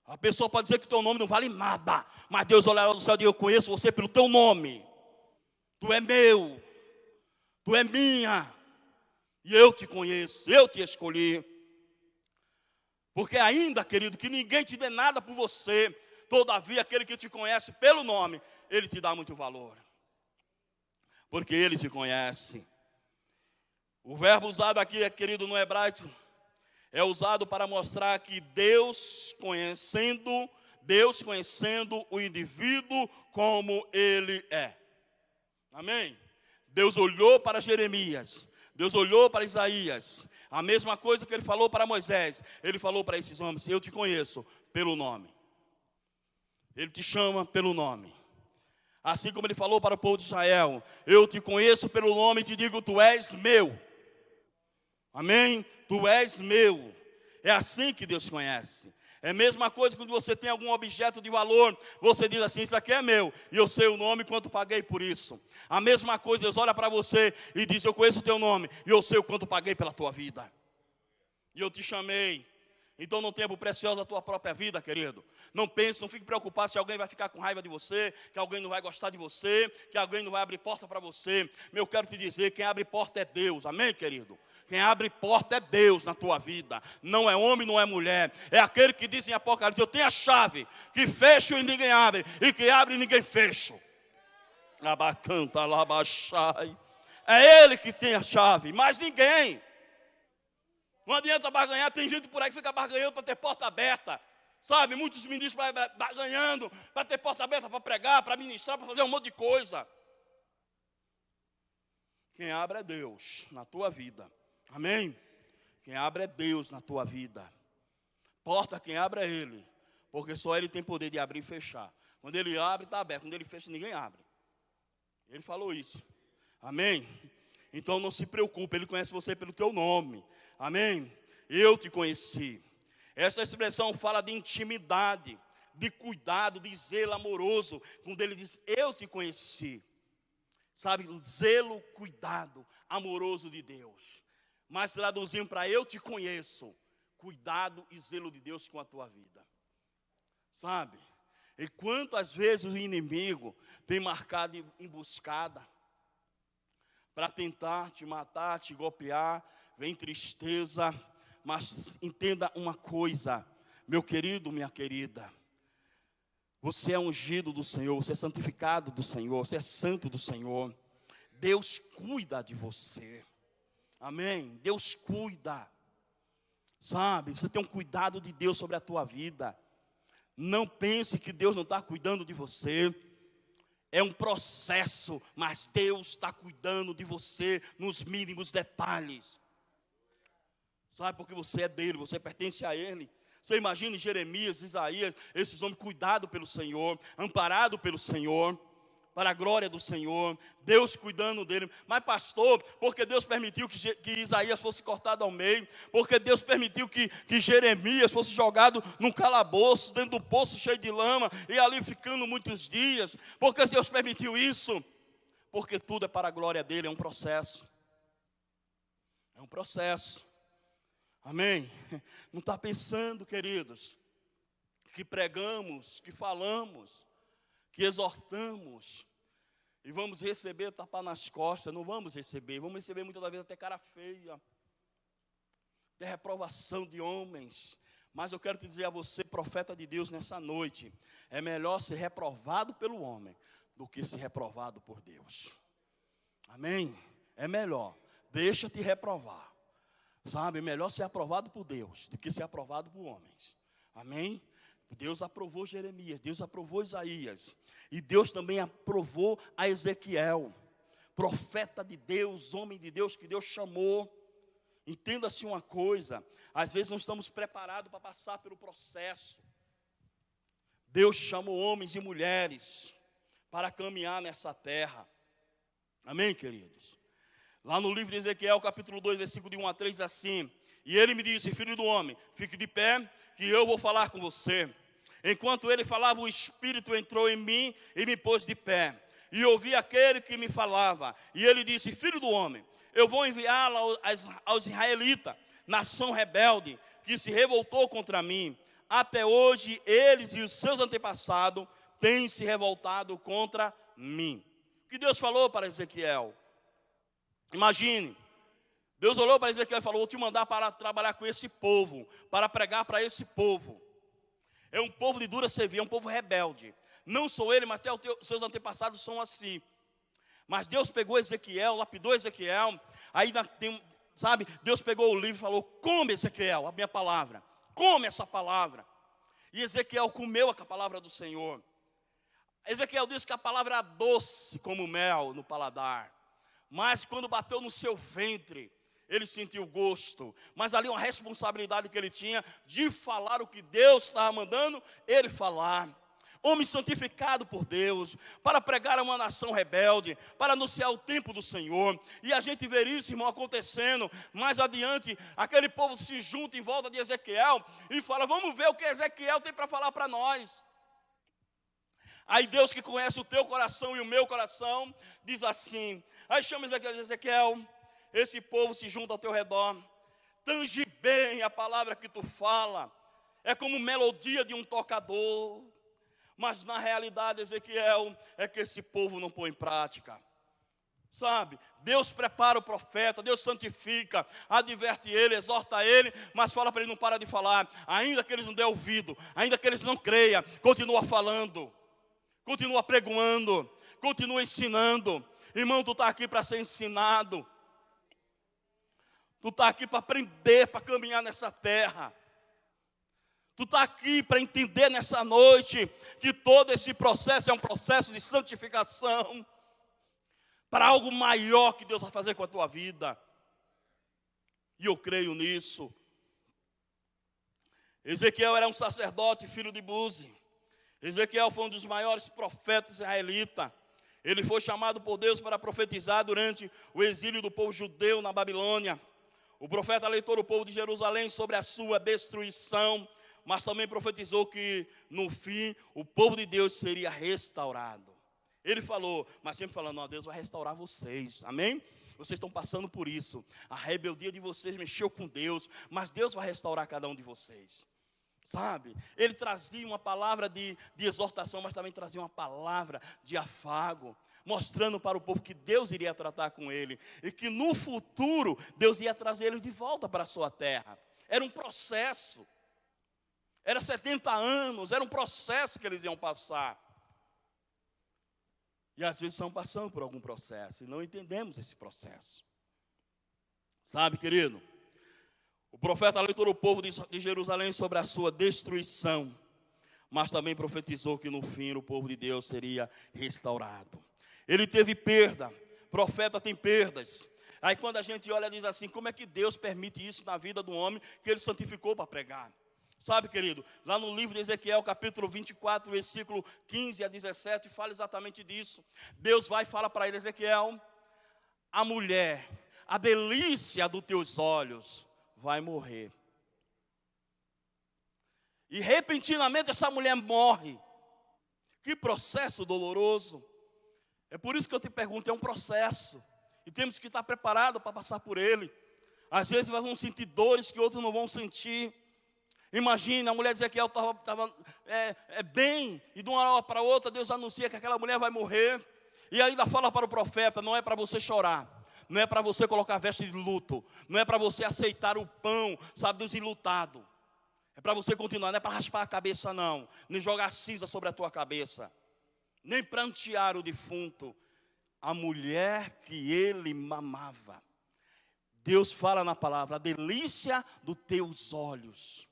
A pessoa pode dizer que o teu nome não vale nada, mas Deus olha do céu e diz: eu conheço você pelo teu nome. Tu é meu, tu é minha, e eu te conheço, eu te escolhi. Porque ainda, querido, que ninguém te dê nada por você, todavia aquele que te conhece pelo nome, ele te dá muito valor. Porque ele te conhece. O verbo usado aqui, querido, no hebraico, é usado para mostrar que Deus conhecendo o indivíduo como ele é. Amém? Deus olhou para Jeremias, Deus olhou para Isaías. A mesma coisa que ele falou para Moisés, ele falou para esses homens: eu te conheço pelo nome. Ele te chama pelo nome. Assim como ele falou para o povo de Israel: eu te conheço pelo nome e te digo: tu és meu. Amém? Tu és meu. É assim que Deus conhece. É a mesma coisa quando você tem algum objeto de valor, você diz assim: isso aqui é meu, e eu sei o nome e quanto paguei por isso. A mesma coisa, Deus olha para você e diz: eu conheço o teu nome, e eu sei o quanto paguei pela tua vida. E eu te chamei, Então não tenha por preciosa a tua própria vida, querido. Não pense, não fique preocupado se alguém vai ficar com raiva de você, que alguém não vai gostar de você, que alguém não vai abrir porta para você. Eu quero te dizer, quem abre porta é Deus, amém, querido? Quem abre porta é Deus na tua vida. Não é homem, não é mulher. É aquele que diz em Apocalipse, eu tenho a chave, que fecho e ninguém abre, e que abre e ninguém fecha. Abacanta, labachai. É ele que tem a chave, mais ninguém. Não adianta barganhar, tem gente por aí que fica barganhando para ter porta aberta. Sabe, muitos ministros barganhando para ter porta aberta, para pregar, para ministrar, para fazer um monte de coisa. Quem abre é Deus na tua vida. Amém? Quem abre é Deus na tua vida. Porta quem abre é Ele. Porque só Ele tem poder de abrir e fechar. Quando Ele abre, está aberto. Quando Ele fecha, ninguém abre. Ele falou isso. Amém? Então não se preocupe, Ele conhece você pelo teu nome. Amém? Eu te conheci. Essa expressão fala de intimidade, de cuidado, de zelo amoroso. Quando Ele diz, eu te conheci. Sabe, zelo, cuidado amoroso de Deus. Mas traduzindo para eu te conheço. Cuidado e zelo de Deus com a tua vida. Sabe? E quantas vezes o inimigo tem marcado emboscada para tentar te matar, te golpear, vem tristeza. Mas entenda uma coisa, meu querido, minha querida. Você é ungido do Senhor, você é santificado do Senhor, você é santo do Senhor. Deus cuida de você. Amém? Deus cuida. Sabe, você tem um cuidado de Deus sobre a tua vida. Não pense que Deus não está cuidando de você. É um processo, mas Deus está cuidando de você nos mínimos detalhes. Sabe, porque você é dele, você pertence a ele. Você imagina Jeremias, Isaías, esses homens cuidados pelo Senhor, amparados pelo Senhor, para a glória do Senhor, Deus cuidando dele. Mas pastor, porque Deus permitiu que Isaías fosse cortado ao meio, porque Deus permitiu que Jeremias fosse jogado num calabouço, dentro do poço cheio de lama, e ali ficando muitos dias, porque Deus permitiu isso? Porque tudo é para a glória dele, é um processo. É um processo. Amém? Não está pensando, queridos, que pregamos, que falamos, que exortamos, e vamos receber tapa nas costas. Não vamos receber muitas das vezes até cara feia, até reprovação de homens. Mas eu quero te dizer a você, profeta de Deus, nessa noite, é melhor ser reprovado pelo homem, do que ser reprovado por Deus. Amém? É melhor, deixa-te reprovar. Sabe, melhor ser aprovado por Deus do que ser aprovado por homens. Amém? Deus aprovou Jeremias, Deus aprovou Isaías. E Deus também aprovou a Ezequiel, profeta de Deus, homem de Deus que Deus chamou. Entenda-se uma coisa, às vezes não estamos preparados para passar pelo processo. Deus chamou homens e mulheres para caminhar nessa terra. Amém, queridos? Lá no livro de Ezequiel, capítulo 2, versículo de 1 a 3, diz assim: e ele me disse, filho do homem, fique de pé, que eu vou falar com você. Enquanto ele falava, o Espírito entrou em mim e me pôs de pé. E ouvi aquele que me falava. E ele disse, filho do homem, eu vou enviá-lo aos israelitas, nação rebelde, que se revoltou contra mim. Até hoje, eles e os seus antepassados têm se revoltado contra mim. O que Deus falou para Ezequiel? Imagine, Deus olhou para Ezequiel e falou, vou te mandar para trabalhar com esse povo, para pregar para esse povo. É um povo de dura serviço, é um povo rebelde. Não sou ele, mas até os seus antepassados são assim. Mas Deus pegou Ezequiel, lapidou Ezequiel. Aí sabe, Deus pegou o livro e falou, come Ezequiel, a minha palavra. Come essa palavra. E Ezequiel comeu a palavra do Senhor. Ezequiel disse que a palavra era doce como mel no paladar. Mas quando bateu no seu ventre, ele sentiu gosto. Mas ali uma responsabilidade que ele tinha de falar o que Deus estava mandando ele falar. Homem santificado por Deus, para pregar a uma nação rebelde, para anunciar o tempo do Senhor. E a gente vê isso, irmão, acontecendo. Mais adiante, aquele povo se junta em volta de Ezequiel e fala, vamos ver o que Ezequiel tem para falar para nós. Aí Deus, que conhece o teu coração e o meu coração, diz assim. Aí chama Ezequiel, esse povo se junta ao teu redor, tangibiliza bem a palavra que tu fala. É como melodia de um tocador. Mas na realidade, Ezequiel, é que esse povo não põe em prática. Sabe, Deus prepara o profeta, Deus santifica, adverte ele, exorta ele, mas fala para ele, não para de falar, ainda que eles não dêem ouvido, ainda que eles não creiam, continua falando, continua pregoando, continua ensinando. Irmão, tu está aqui para ser ensinado, tu está aqui para aprender, para caminhar nessa terra. Tu está aqui para entender nessa noite que todo esse processo é um processo de santificação para algo maior que Deus vai fazer com a tua vida. E eu creio nisso. Ezequiel era um sacerdote, filho de Buzi. Ezequiel foi um dos maiores profetas israelitas. Ele foi chamado por Deus para profetizar durante o exílio do povo judeu na Babilônia. O profeta alertou o povo de Jerusalém sobre a sua destruição, mas também profetizou que no fim o povo de Deus seria restaurado. Ele falou, mas sempre falando, não, Deus vai restaurar vocês, amém? Vocês estão passando por isso, a rebeldia de vocês mexeu com Deus, mas Deus vai restaurar cada um de vocês, sabe? Ele trazia uma palavra de exortação, mas também trazia uma palavra de afago, mostrando para o povo que Deus iria tratar com ele, e que no futuro Deus ia trazer eles de volta para a sua terra. Era um processo, era 70 anos, era um processo que eles iam passar. E às vezes estão passando por algum processo e não entendemos esse processo. Sabe, querido? O profeta alertou o povo de Jerusalém sobre a sua destruição, mas também profetizou que no fim o povo de Deus seria restaurado. Ele teve perda, profeta tem perdas. Aí quando a gente olha, diz assim, como é que Deus permite isso na vida do homem que ele santificou para pregar? Sabe, querido, lá no livro de Ezequiel, capítulo 24, versículo 15 a 17, fala exatamente disso. Deus vai e fala para ele, Ezequiel, a mulher, a delícia dos teus olhos, vai morrer. E repentinamente essa mulher morre. Que processo doloroso. É por isso que eu te pergunto, é um processo. E temos que estar preparados para passar por ele. Às vezes vamos sentir dores que outros não vão sentir. Imagina, a mulher de Ezequiel estava bem, e de uma hora para outra Deus anuncia que aquela mulher vai morrer, e ainda fala para o profeta, não é para você chorar, não é para você colocar veste de luto, não é para você aceitar o pão, sabe, dos enlutados, é para você continuar, não é para raspar a cabeça não, nem jogar cinza sobre a tua cabeça, nem prantear o defunto, a mulher que ele mamava. Deus fala na palavra, a delícia dos teus olhos.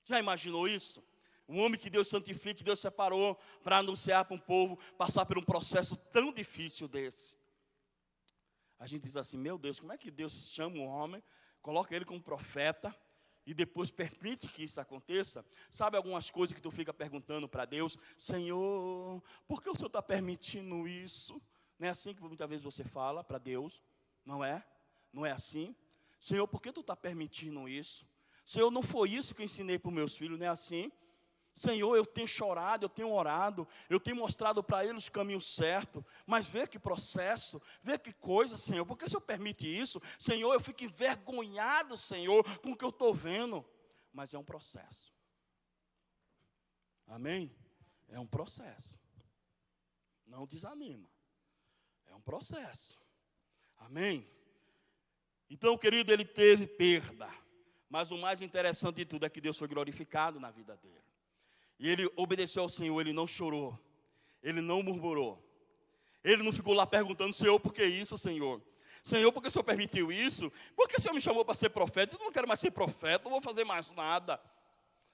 Já imaginou isso? Um homem que Deus santifica, que Deus separou para anunciar para um povo, passar por um processo tão difícil desse. A gente diz assim, meu Deus, como é que Deus chama um homem, coloca ele como profeta, e depois permite que isso aconteça? Sabe algumas coisas que tu fica perguntando para Deus, Senhor, por que o Senhor está permitindo isso? Não é assim que muitas vezes você fala para Deus, não é? Não é assim? Senhor, por que tu está permitindo isso? Senhor, não foi isso que eu ensinei para os meus filhos, não é assim? Senhor, eu tenho chorado, eu tenho orado, eu tenho mostrado para eles o caminho certo, mas vê que processo, vê que coisa, Senhor, por que o Senhor permite isso? Senhor, eu fico envergonhado, Senhor, com o que eu estou vendo, mas é um processo, amém? É um processo, não desanima, é um processo, amém? Então, querido, ele teve perda. Mas o mais interessante de tudo é que Deus foi glorificado na vida dele. E ele obedeceu ao Senhor, ele não chorou, ele não murmurou. Ele não ficou lá perguntando, Senhor, por que isso, Senhor? Senhor, por que o Senhor permitiu isso? Por que o Senhor me chamou para ser profeta? Eu não quero mais ser profeta, não vou fazer mais nada.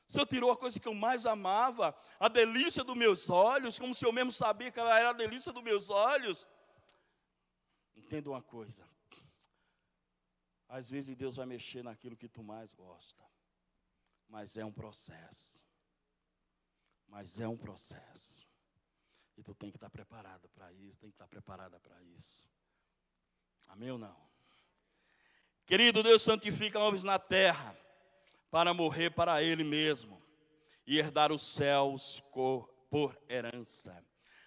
O Senhor tirou a coisa que eu mais amava, a delícia dos meus olhos, como se eu mesmo sabia que ela era a delícia dos meus olhos. Entenda uma coisa. Às vezes Deus vai mexer naquilo que tu mais gosta. Mas é um processo. Mas é um processo. E tu tem que estar preparado para isso, tem que estar preparada para isso. Amém ou não? Querido, Deus santifica homens na terra para morrer para Ele mesmo e herdar os céus por herança.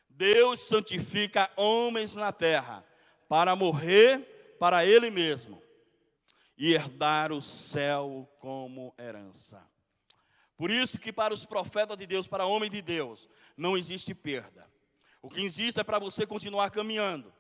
Deus santifica homens na terra para morrer para Ele mesmo e herdar o céu como herança. Por isso que para os profetas de Deus, para homem de Deus, não existe perda. O que existe é para você continuar caminhando.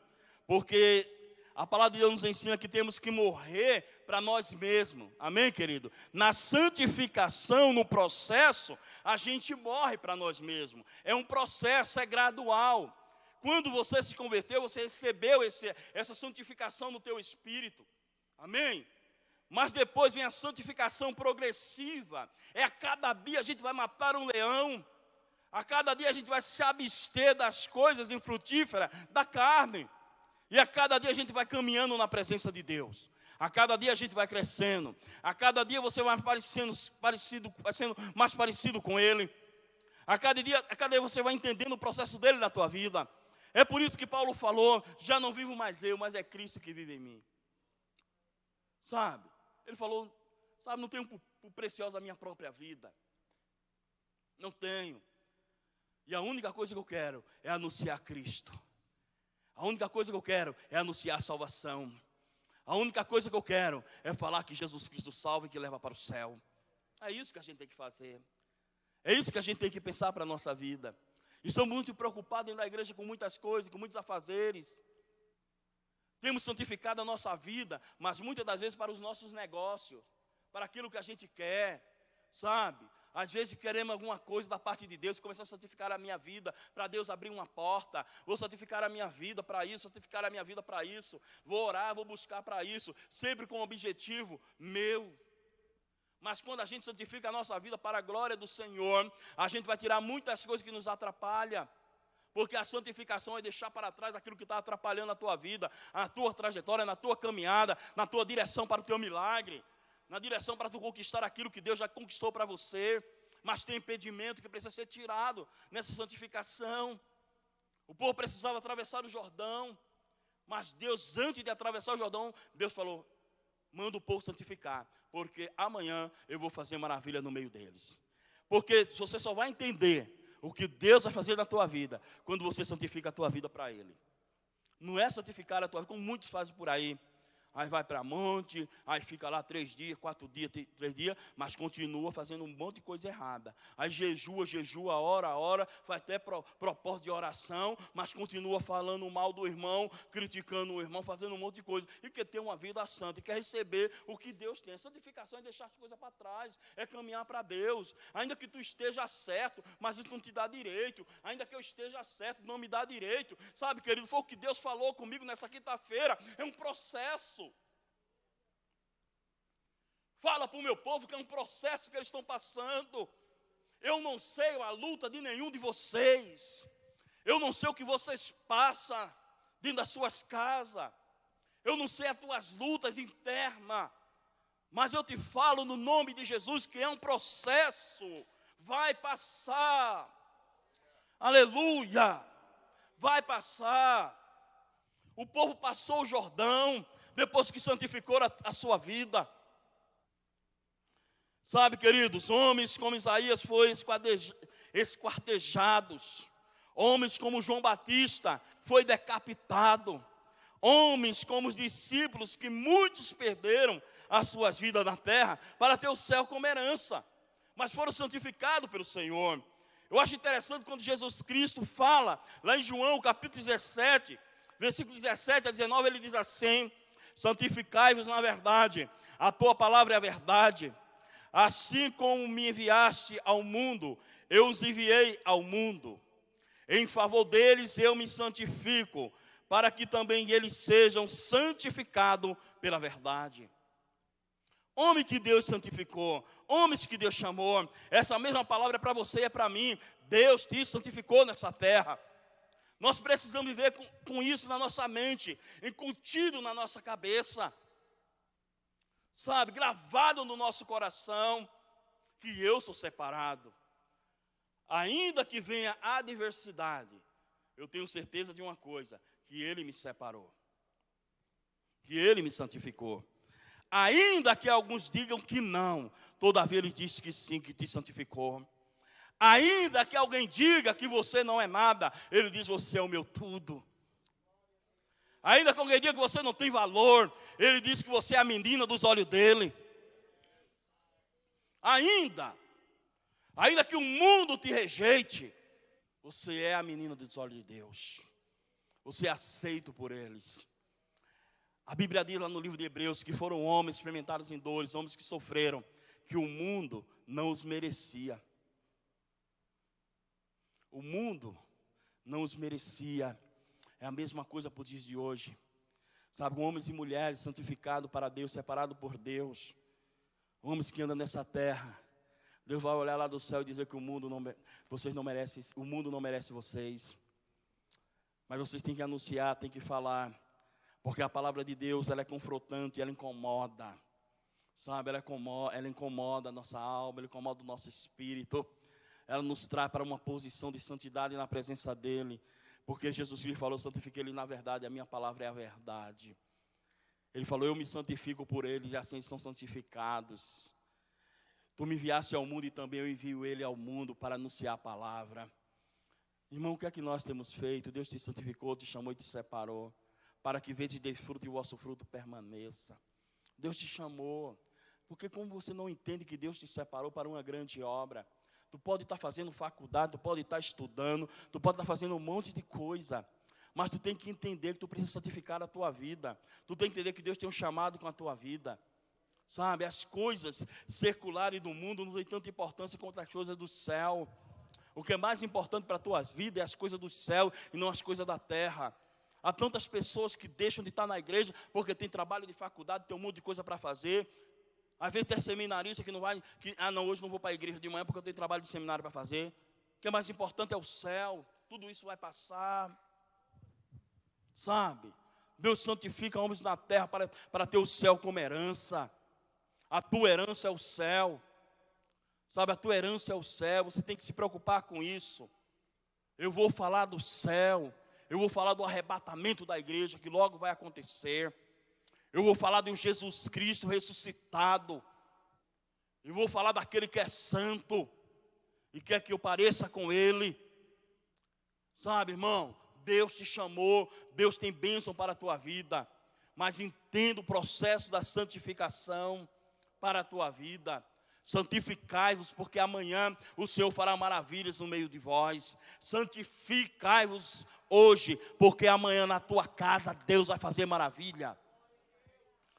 Porque a palavra de Deus nos ensina que temos que morrer para nós mesmos. Amém, querido? Na santificação, no processo, a gente morre para nós mesmos. É um processo, é gradual. Quando você se converteu, você recebeu essa santificação no teu espírito. Amém? Mas depois vem a santificação progressiva. É a cada dia a gente vai matar um leão. A cada dia a gente vai se abster das coisas infrutíferas da carne. E a cada dia a gente vai caminhando na presença de Deus. A cada dia a gente vai crescendo. A cada dia você vai sendo mais parecido com Ele. A cada dia você vai entendendo o processo dele na tua vida. É por isso que Paulo falou, já não vivo mais eu, mas é Cristo que vive em mim. Sabe? Ele falou, não tenho por preciosa a minha própria vida. Não tenho. E a única coisa que eu quero é anunciar Cristo. A única coisa que eu quero é anunciar a salvação. A única coisa que eu quero é falar que Jesus Cristo salva e que leva para o céu. É isso que a gente tem que fazer. É isso que a gente tem que pensar para a nossa vida. Estamos muito preocupados dentro da igreja com muitas coisas, com muitos afazeres. Temos santificado a nossa vida, mas muitas das vezes para os nossos negócios, para aquilo que a gente quer, sabe? Às vezes queremos alguma coisa da parte de Deus, começar a santificar a minha vida, para Deus abrir uma porta. Vou santificar a minha vida para isso, santificar a minha vida para isso. Vou orar, vou buscar para isso, sempre com o objetivo meu. Mas quando a gente santifica a nossa vida para a glória do Senhor, a gente vai tirar muitas coisas que nos atrapalham. Porque a santificação é deixar para trás aquilo que está atrapalhando a tua vida, a tua trajetória, na tua caminhada, na tua direção para o teu milagre, na direção para tu conquistar aquilo que Deus já conquistou para você. Mas tem impedimento que precisa ser tirado nessa santificação. O povo precisava atravessar o Jordão, mas Deus, antes de atravessar o Jordão, Deus falou, manda o povo santificar, porque amanhã eu vou fazer maravilha no meio deles. Porque você só vai entender o que Deus vai fazer na tua vida quando você santifica a tua vida para Ele. Não é santificar a tua vida, como muitos fazem por aí. Aí vai para monte, aí fica lá 3 dias, 4 dias, 3 dias, mas continua fazendo um monte de coisa errada. Aí jejua, ora, faz até propósito de oração, mas continua falando mal do irmão, criticando o irmão, fazendo um monte de coisa. E quer ter uma vida santa, e quer receber o que Deus tem. A santificação é deixar as coisas para trás, é caminhar para Deus. Ainda que tu esteja certo, mas isso não te dá direito. Ainda que eu esteja certo, não me dá direito. Sabe, querido, foi o que Deus falou comigo nessa quinta-feira. É um processo. Fala para o meu povo que é um processo que eles estão passando. Eu não sei a luta de nenhum de vocês. Eu não sei o que vocês passam dentro das suas casas. Eu não sei as tuas lutas internas. Mas eu te falo no nome de Jesus que é um processo. Vai passar. Aleluia. Vai passar. O povo passou o Jordão depois que santificou a sua vida. Sabe, queridos, homens como Isaías foram esquartejados. Homens como João Batista foi decapitado. Homens como os discípulos, que muitos perderam as suas vidas na terra para ter o céu como herança, mas foram santificados pelo Senhor. Eu acho interessante quando Jesus Cristo fala, lá em João capítulo 17, versículo 17 a 19, ele diz assim: santificai-vos na verdade, a tua palavra é a verdade. Assim como me enviaste ao mundo, eu os enviei ao mundo. Em favor deles eu me santifico, para que também eles sejam santificados pela verdade. Homem que Deus santificou, homens que Deus chamou, essa mesma palavra é para você e é para mim. Deus te santificou nessa terra. Nós precisamos viver com isso na nossa mente, incutido na nossa cabeça. Sabe, gravado no nosso coração, que eu sou separado. Ainda que venha a adversidade, eu tenho certeza de uma coisa, que Ele me separou. Que Ele me santificou. Ainda que alguns digam que não, todavia Ele diz que sim, que te santificou. Ainda que alguém diga que você não é nada, Ele diz, você é o meu tudo. Ainda que alguém diga que você não tem valor, Ele diz que você é a menina dos olhos dEle. Ainda que o mundo te rejeite, você é a menina dos olhos de Deus. Você é aceito por eles. A Bíblia diz lá no livro de Hebreus que foram homens experimentados em dores, homens que sofreram, que o mundo não os merecia. O mundo não os merecia. É a mesma coisa para os dias de hoje. Sabe, homens e mulheres santificados para Deus, separados por Deus. Homens que andam nessa terra. Deus vai olhar lá do céu e dizer que o mundo não merece vocês. Mas vocês têm que anunciar, têm que falar. Porque a palavra de Deus, ela é confrontante, ela incomoda. Sabe, ela incomoda a nossa alma, ela incomoda o nosso espírito. Ela nos traz para uma posição de santidade na presença dEle. Porque Jesus Cristo falou, santifiquei-Ele na verdade, a minha palavra é a verdade. Ele falou, eu me santifico por eles e assim eles são santificados. Tu me enviaste ao mundo e também eu envio ele ao mundo para anunciar a palavra. Irmão, o que é que nós temos feito? Deus te santificou, te chamou e te separou, para que vedes de fruto e o vosso fruto permaneça. Deus te chamou, porque como você não entende que Deus te separou para uma grande obra, tu pode estar fazendo faculdade, tu pode estar estudando, tu pode estar fazendo um monte de coisa, mas tu tem que entender que tu precisa santificar a tua vida. Tu tem que entender que Deus tem um chamado com a tua vida. Sabe, as coisas seculares do mundo não têm tanta importância quanto as coisas do céu. O que é mais importante para a tua vida é as coisas do céu e não as coisas da terra. Há tantas pessoas que deixam de estar na igreja porque tem trabalho de faculdade, tem um monte de coisa para fazer. Às vezes tem seminarista que não vai, hoje não vou para a igreja de manhã porque eu tenho trabalho de seminário para fazer. O que é mais importante é o céu, tudo isso vai passar. Sabe, Deus santifica homens na terra para ter o céu como herança. A tua herança é o céu. Sabe, a tua herança é o céu. Você tem que se preocupar com isso. Eu vou falar do céu. Eu vou falar do arrebatamento da igreja, que logo vai acontecer. Eu vou falar de um Jesus Cristo ressuscitado. Eu vou falar daquele que é santo e quer que eu pareça com Ele. Sabe, irmão, Deus te chamou, Deus tem bênção para a tua vida. Mas entenda o processo da santificação para a tua vida. Santificai-vos, porque amanhã o Senhor fará maravilhas no meio de vós. Santificai-vos hoje, porque amanhã na tua casa Deus vai fazer maravilha.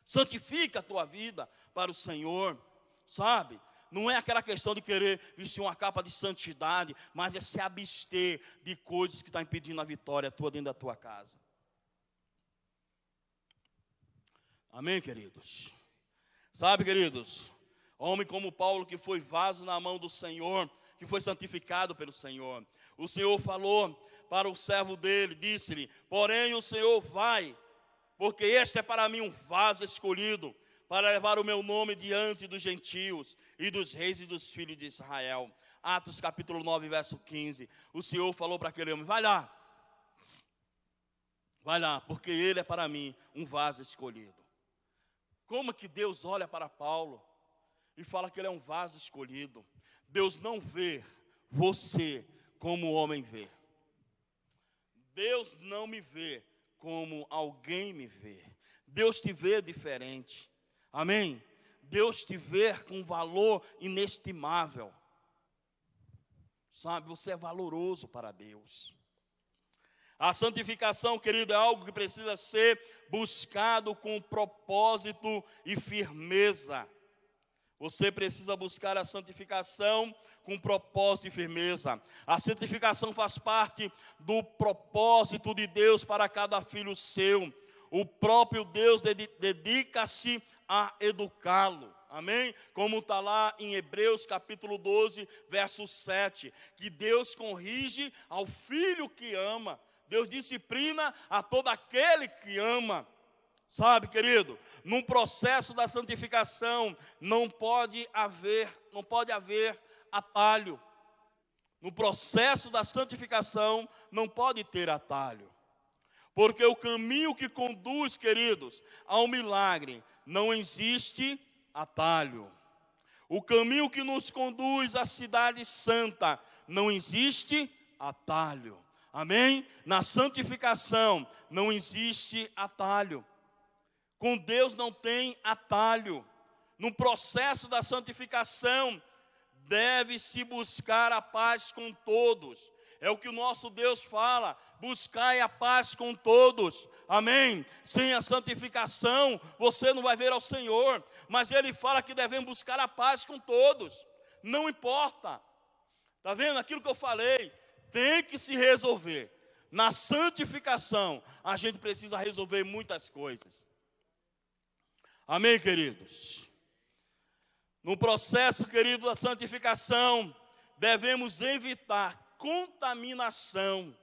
Santifica a tua vida para o Senhor, sabe? Não é aquela questão de querer vestir uma capa de santidade, mas é se abster de coisas que estão impedindo a vitória tua dentro da tua casa. Amém, queridos? Sabe, queridos, homem como Paulo, que foi vaso na mão do Senhor, que foi santificado pelo Senhor. O Senhor falou para o servo dele, disse-lhe, porém o Senhor vai, porque este é para mim um vaso escolhido, para levar o meu nome diante dos gentios e dos reis e dos filhos de Israel. Atos capítulo 9, verso 15. O Senhor falou para aquele homem, vai lá, porque ele é para mim um vaso escolhido. Como que Deus olha para Paulo e fala que ele é um vaso escolhido? Deus não vê você como o homem vê. Deus não me vê como alguém me vê. Deus te vê diferente. Amém? Deus te vê com valor inestimável. Sabe, você é valoroso para Deus. A santificação, querido, é algo que precisa ser buscado com propósito e firmeza. Você precisa buscar a santificação com propósito e firmeza. A santificação faz parte do propósito de Deus para cada filho seu. O próprio Deus dedica-se a educá-lo. Amém? Como está lá em Hebreus capítulo 12, verso 7. Que Deus corrige ao filho que ama. Deus disciplina a todo aquele que ama. Sabe, querido, num processo da santificação não pode haver atalho. No processo da santificação não pode ter atalho. Porque o caminho que conduz, queridos, ao milagre, não existe atalho. O caminho que nos conduz à cidade santa, não existe atalho. Amém? Na santificação não existe atalho. Com Deus não tem atalho. No processo da santificação, deve-se buscar a paz com todos. É o que o nosso Deus fala: buscai a paz com todos. Amém? Sem a santificação, você não vai ver ao Senhor. Mas Ele fala que devemos buscar a paz com todos. Não importa. Está vendo? Aquilo que eu falei, tem que se resolver. Na santificação, a gente precisa resolver muitas coisas. Amém, queridos? No processo, querido, da santificação, devemos evitar contaminação.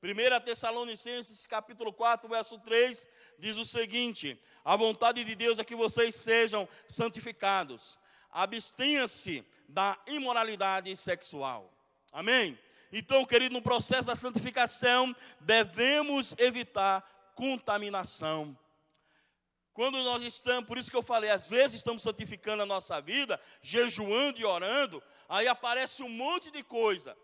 1 Tessalonicenses capítulo 4, verso 3, diz o seguinte: a vontade de Deus é que vocês sejam santificados. Abstenha-se da imoralidade sexual. Amém? Então, querido, no processo da santificação, devemos evitar contaminação. Quando nós estamos, por isso que eu falei, às vezes estamos santificando a nossa vida, jejuando e orando, aí aparece um monte de coisa,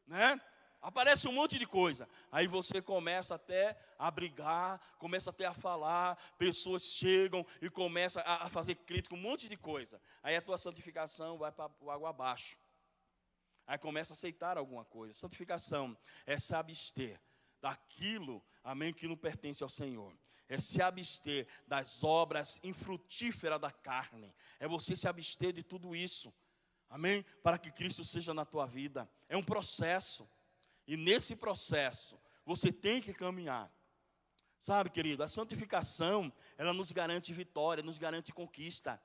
né? Aparece um monte de coisa. Aí você começa até a brigar, começa até a falar, pessoas chegam e começam a fazer crítica, um monte de coisa. Aí a tua santificação vai para o água abaixo. Aí começa a aceitar alguma coisa. Santificação é se abster daquilo, amém, que não pertence ao Senhor. É se abster das obras infrutíferas da carne. É você se abster de tudo isso. Amém? Para que Cristo seja na tua vida. É um processo. E nesse processo, você tem que caminhar. Sabe, querido, a santificação, ela nos garante vitória, nos garante conquista.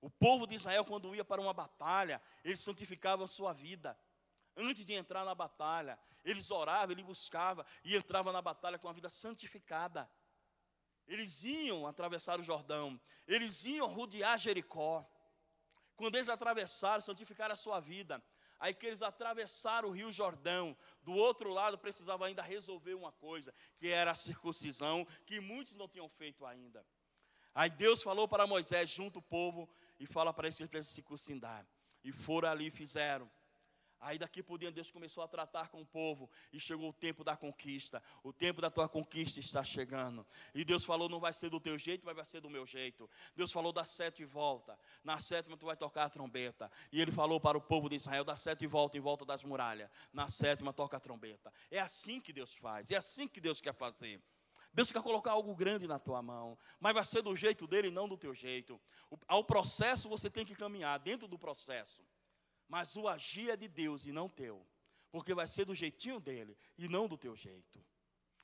O povo de Israel, quando ia para uma batalha, eles santificavam a sua vida. Antes de entrar na batalha, eles oravam, eles buscavam e entravam na batalha com a vida santificada. Eles iam atravessar o Jordão, eles iam rodear Jericó. Quando eles atravessaram, santificaram a sua vida. Aí que eles atravessaram o rio Jordão, do outro lado precisava ainda resolver uma coisa, que era a circuncisão, que muitos não tinham feito ainda. Aí Deus falou para Moisés: junta o povo e fala para eles que eles precisam circuncidar. E foram ali e fizeram. Aí daqui por diante Deus começou a tratar com o povo. E chegou o tempo da conquista. O tempo da tua conquista está chegando. E Deus falou: não vai ser do teu jeito, mas vai ser do meu jeito. Deus falou: dá 7 voltas. Na 7ª tu vai tocar a trombeta. E Ele falou para o povo de Israel: dá 7 voltas em volta das muralhas. Na 7ª toca a trombeta. É assim que Deus faz. É assim que Deus quer fazer. Deus quer colocar algo grande na tua mão. Mas vai ser do jeito dele e não do teu jeito. Ao processo você tem que caminhar dentro do processo. Mas o agir é de Deus e não teu. Porque vai ser do jeitinho dele e não do teu jeito.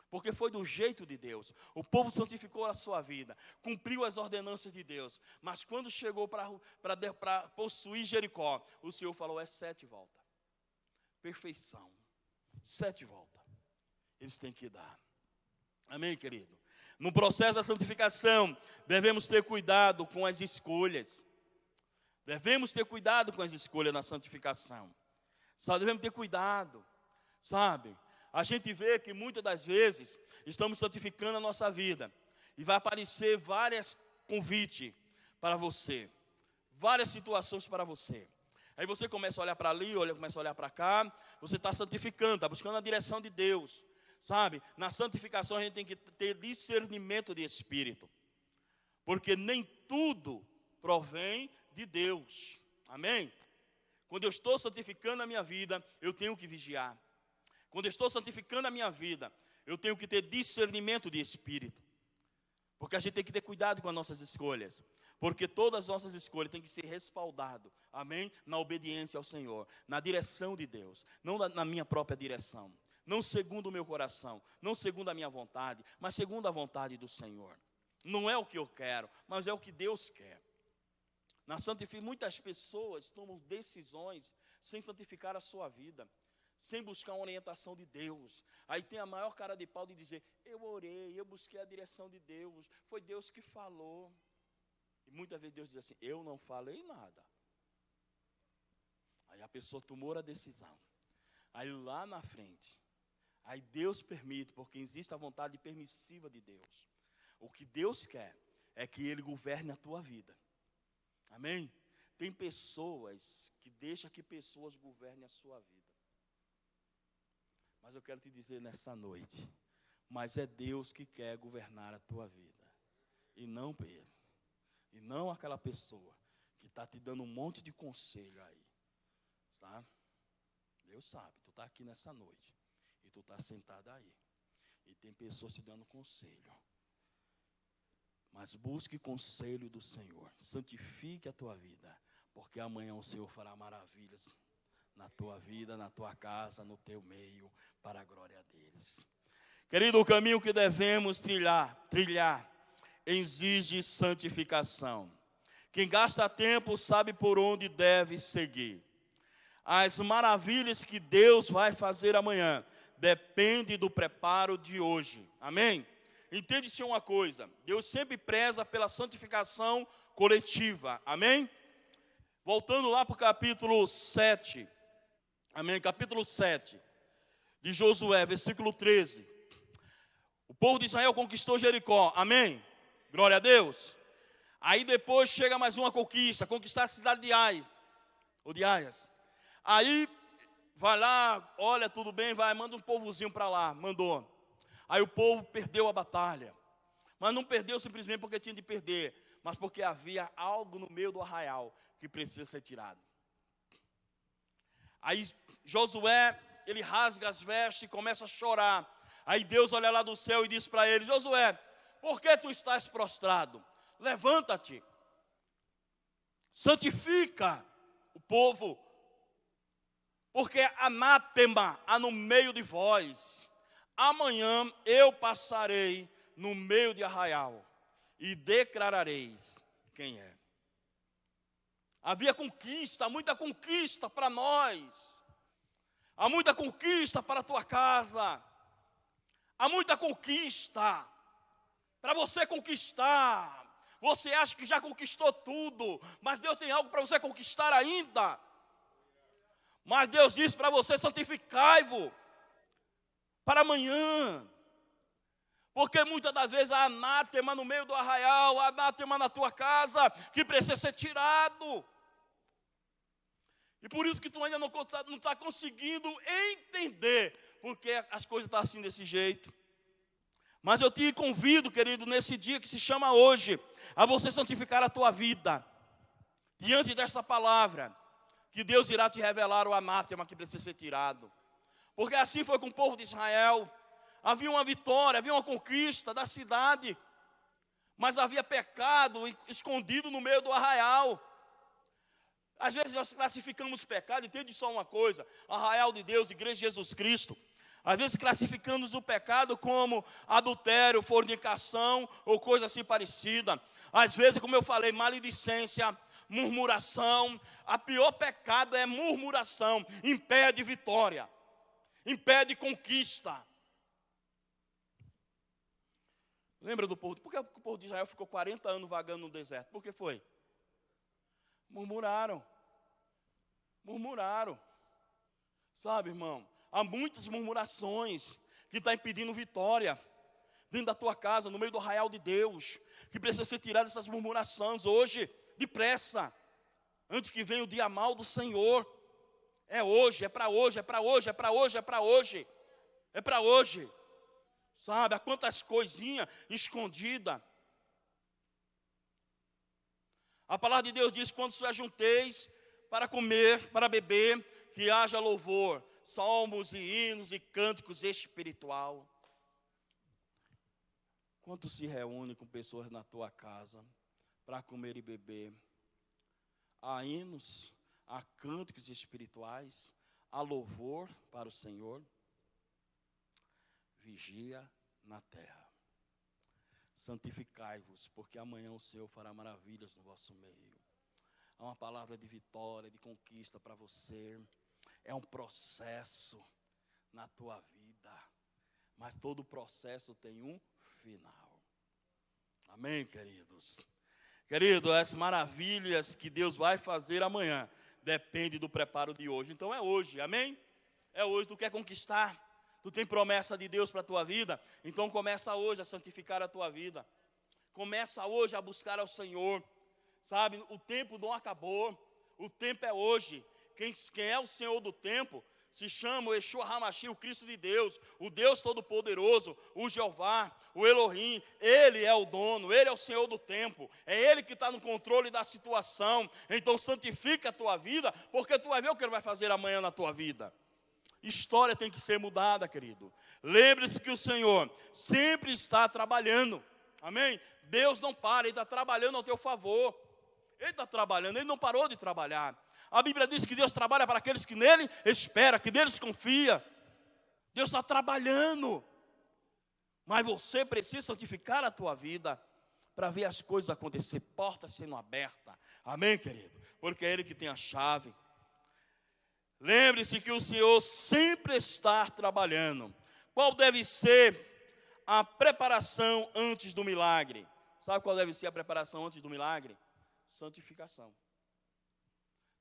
Porque foi do jeito de Deus. O povo santificou a sua vida, cumpriu as ordenanças de Deus. Mas quando chegou para possuir Jericó, o Senhor falou: é 7 voltas. Perfeição. 7 voltas. Eles têm que dar. Amém, querido? No processo da santificação, devemos ter cuidado com as escolhas. Devemos ter cuidado com as escolhas na santificação. Sabe, devemos ter cuidado, sabe? A gente vê que muitas das vezes estamos santificando a nossa vida. E vai aparecer vários convites para você. Várias situações para você. Aí você começa a olhar para ali, começa a olhar para cá. Você está santificando, está buscando a direção de Deus. Sabe, na santificação a gente tem que ter discernimento de espírito. Porque nem tudo provém de Deus. Amém? Quando eu estou santificando a minha vida, eu tenho que vigiar. Quando eu estou santificando a minha vida, eu tenho que ter discernimento de espírito. Porque a gente tem que ter cuidado com as nossas escolhas. Porque todas as nossas escolhas têm que ser respaldadas, amém? Na obediência ao Senhor, na direção de Deus, não na minha própria direção. Não segundo o meu coração, não segundo a minha vontade, mas segundo a vontade do Senhor. Não é o que eu quero, mas é o que Deus quer. Na santificação, muitas pessoas tomam decisões sem santificar a sua vida, sem buscar uma orientação de Deus. Aí tem a maior cara de pau de dizer: eu orei, eu busquei a direção de Deus, foi Deus que falou. E muitas vezes Deus diz assim: eu não falei nada. Aí a pessoa tomou a decisão. Aí lá na frente, aí Deus permite, porque existe a vontade permissiva de Deus. O que Deus quer é que Ele governe a tua vida. Amém? Tem pessoas que deixam que pessoas governem a sua vida. Mas eu quero te dizer nessa noite, mas é Deus que quer governar a tua vida, e não ele, e não aquela pessoa que está te dando um monte de conselho aí, tá? Deus sabe, tu está aqui nessa noite, e tu está sentado aí, e tem pessoas te dando conselho, mas busque conselho do Senhor, santifique a tua vida, porque amanhã o Senhor fará maravilhas na tua vida, na tua casa, no teu meio, para a glória deles. Querido, o caminho que devemos trilhar exige santificação. Quem gasta tempo sabe por onde deve seguir. As maravilhas que Deus vai fazer amanhã dependem do preparo de hoje. Amém? Entende-se uma coisa, Deus sempre preza pela santificação coletiva. Amém? Voltando lá para o capítulo 7. Amém? Capítulo 7 de Josué, versículo 13. O povo de Israel conquistou Jericó. Amém? Glória a Deus. Aí depois chega mais uma conquistar a cidade de Ai, ou de Aias. Aí vai lá, olha, tudo bem, vai, manda um povozinho para lá, mandou. Aí o povo perdeu a batalha. Mas não perdeu simplesmente porque tinha de perder, mas porque havia algo no meio do arraial que precisa ser tirado. Aí Josué, ele rasga as vestes e começa a chorar. Aí Deus olha lá do céu e diz para ele: Josué, por que tu estás prostrado? Levanta-te, santifica o povo, porque anátema há no meio de vós. Amanhã eu passarei no meio de arraial e declarareis quem é. Havia conquista, muita conquista para nós. Há muita conquista para a tua casa. Há muita conquista para você conquistar. Você acha que já conquistou tudo, mas Deus tem algo para você conquistar ainda. Mas Deus diz para você: santificai-vos para amanhã. Porque muitas das vezes há anátema no meio do arraial, há anátema na tua casa, que precisa ser tirado. E por isso que tu ainda não está conseguindo entender porque as coisas estão assim desse jeito. Mas eu te convido, querido, nesse dia que se chama hoje, a você santificar a tua vida. Diante dessa palavra, que Deus irá te revelar o anátema que precisa ser tirado. Porque assim foi com o povo de Israel. Havia uma vitória, havia uma conquista da cidade, mas havia pecado escondido no meio do arraial. Às vezes nós classificamos pecado, entende só uma coisa: arraial de Deus, igreja de Jesus Cristo. Às vezes classificamos o pecado como adultério, fornicação ou coisa assim parecida. Às vezes, como eu falei, maledicência, murmuração. A pior pecado é murmuração, impede vitória, impede conquista. Lembra do povo? Por que o povo de Israel ficou 40 anos vagando no deserto? Por que foi? Murmuraram. Sabe, irmão, há muitas murmurações que estão impedindo vitória dentro da tua casa, no meio do arraial de Deus, que precisa ser tirada essas murmurações hoje, depressa, antes que venha o dia mau do Senhor. É hoje, é para hoje, é para hoje, é para hoje, é para hoje, é para hoje. Sabe, há quantas coisinhas escondidas. A palavra de Deus diz: quando se ajunteis para comer, para beber, que haja louvor, salmos e hinos e cânticos espiritual. Quando se reúne com pessoas na tua casa para comer e beber, há hinos, há cânticos espirituais, há louvor para o Senhor. Vigia na terra. Santificai-vos, porque amanhã o Senhor fará maravilhas no vosso meio. Há uma palavra de vitória, de conquista para você. É um processo na tua vida, mas todo processo tem um final. Amém, queridos? Querido, as maravilhas que Deus vai fazer amanhã depende do preparo de hoje. Então é hoje, amém? É hoje. Tu quer conquistar? Tu tem promessa de Deus para a tua vida? Então começa hoje a santificar a tua vida. Começa hoje a buscar ao Senhor. Sabe, o tempo não acabou. O tempo é hoje. Quem é o Senhor do tempo se chama o Yeshua Hamashi, o Cristo de Deus, o Deus Todo-Poderoso, o Jeová, o Elohim. Ele é o dono, Ele é o Senhor do tempo, é Ele que está no controle da situação. Então santifica a tua vida, porque tu vai ver o que Ele vai fazer amanhã na tua vida. História tem que ser mudada, querido. Lembre-se que o Senhor sempre está trabalhando, amém? Deus não para, Ele está trabalhando ao teu favor. Ele está trabalhando, Ele não parou de trabalhar. A Bíblia diz que Deus trabalha para aqueles que nele esperam, que neles confia. Deus está trabalhando. Mas você precisa santificar a tua vida para ver as coisas acontecer, portas sendo abertas. Amém, querido? Porque é Ele que tem a chave. Lembre-se que o Senhor sempre está trabalhando. Qual deve ser a preparação antes do milagre? Sabe qual deve ser a preparação antes do milagre? Santificação.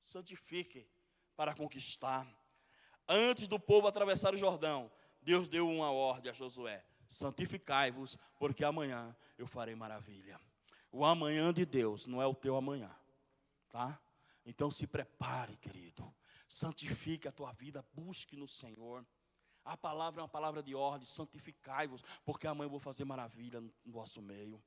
Santifique para conquistar. Antes do povo atravessar o Jordão, Deus deu uma ordem a Josué: santificai-vos, porque amanhã eu farei maravilha. O amanhã de Deus não é o teu amanhã, tá? Então se prepare, querido. Santifique a tua vida, busque no Senhor. A palavra é uma palavra de ordem: santificai-vos, porque amanhã eu vou fazer maravilha no vosso meio.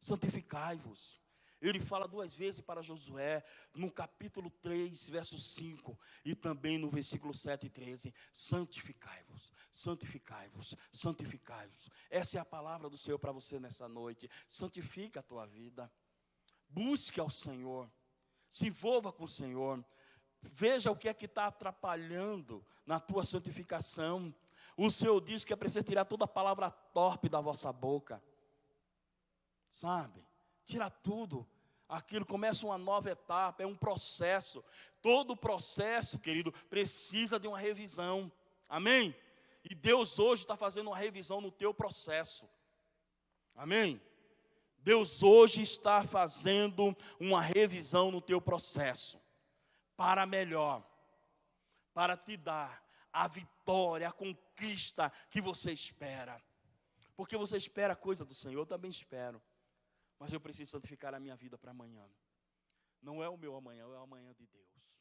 Santificai-vos. Ele fala 2 vezes para Josué, no capítulo 3, verso 5, e também no versículo 7 e 13, santificai-vos, santificai-vos, santificai-vos. Essa é a palavra do Senhor para você nessa noite. Santifica a tua vida, busque ao Senhor, se envolva com o Senhor, veja o que é que está atrapalhando na tua santificação. O Senhor diz que é preciso tirar toda a palavra torpe da vossa boca, sabe? Tira tudo, aquilo começa uma nova etapa, é um processo. Todo processo, querido, precisa de uma revisão, amém? E Deus hoje está fazendo uma revisão no teu processo, amém? Deus hoje está fazendo uma revisão no teu processo, para melhor, para te dar a vitória, a conquista que você espera. Porque você espera coisa do Senhor, eu também espero. Mas eu preciso santificar a minha vida para amanhã. Não é o meu amanhã, é o amanhã de Deus.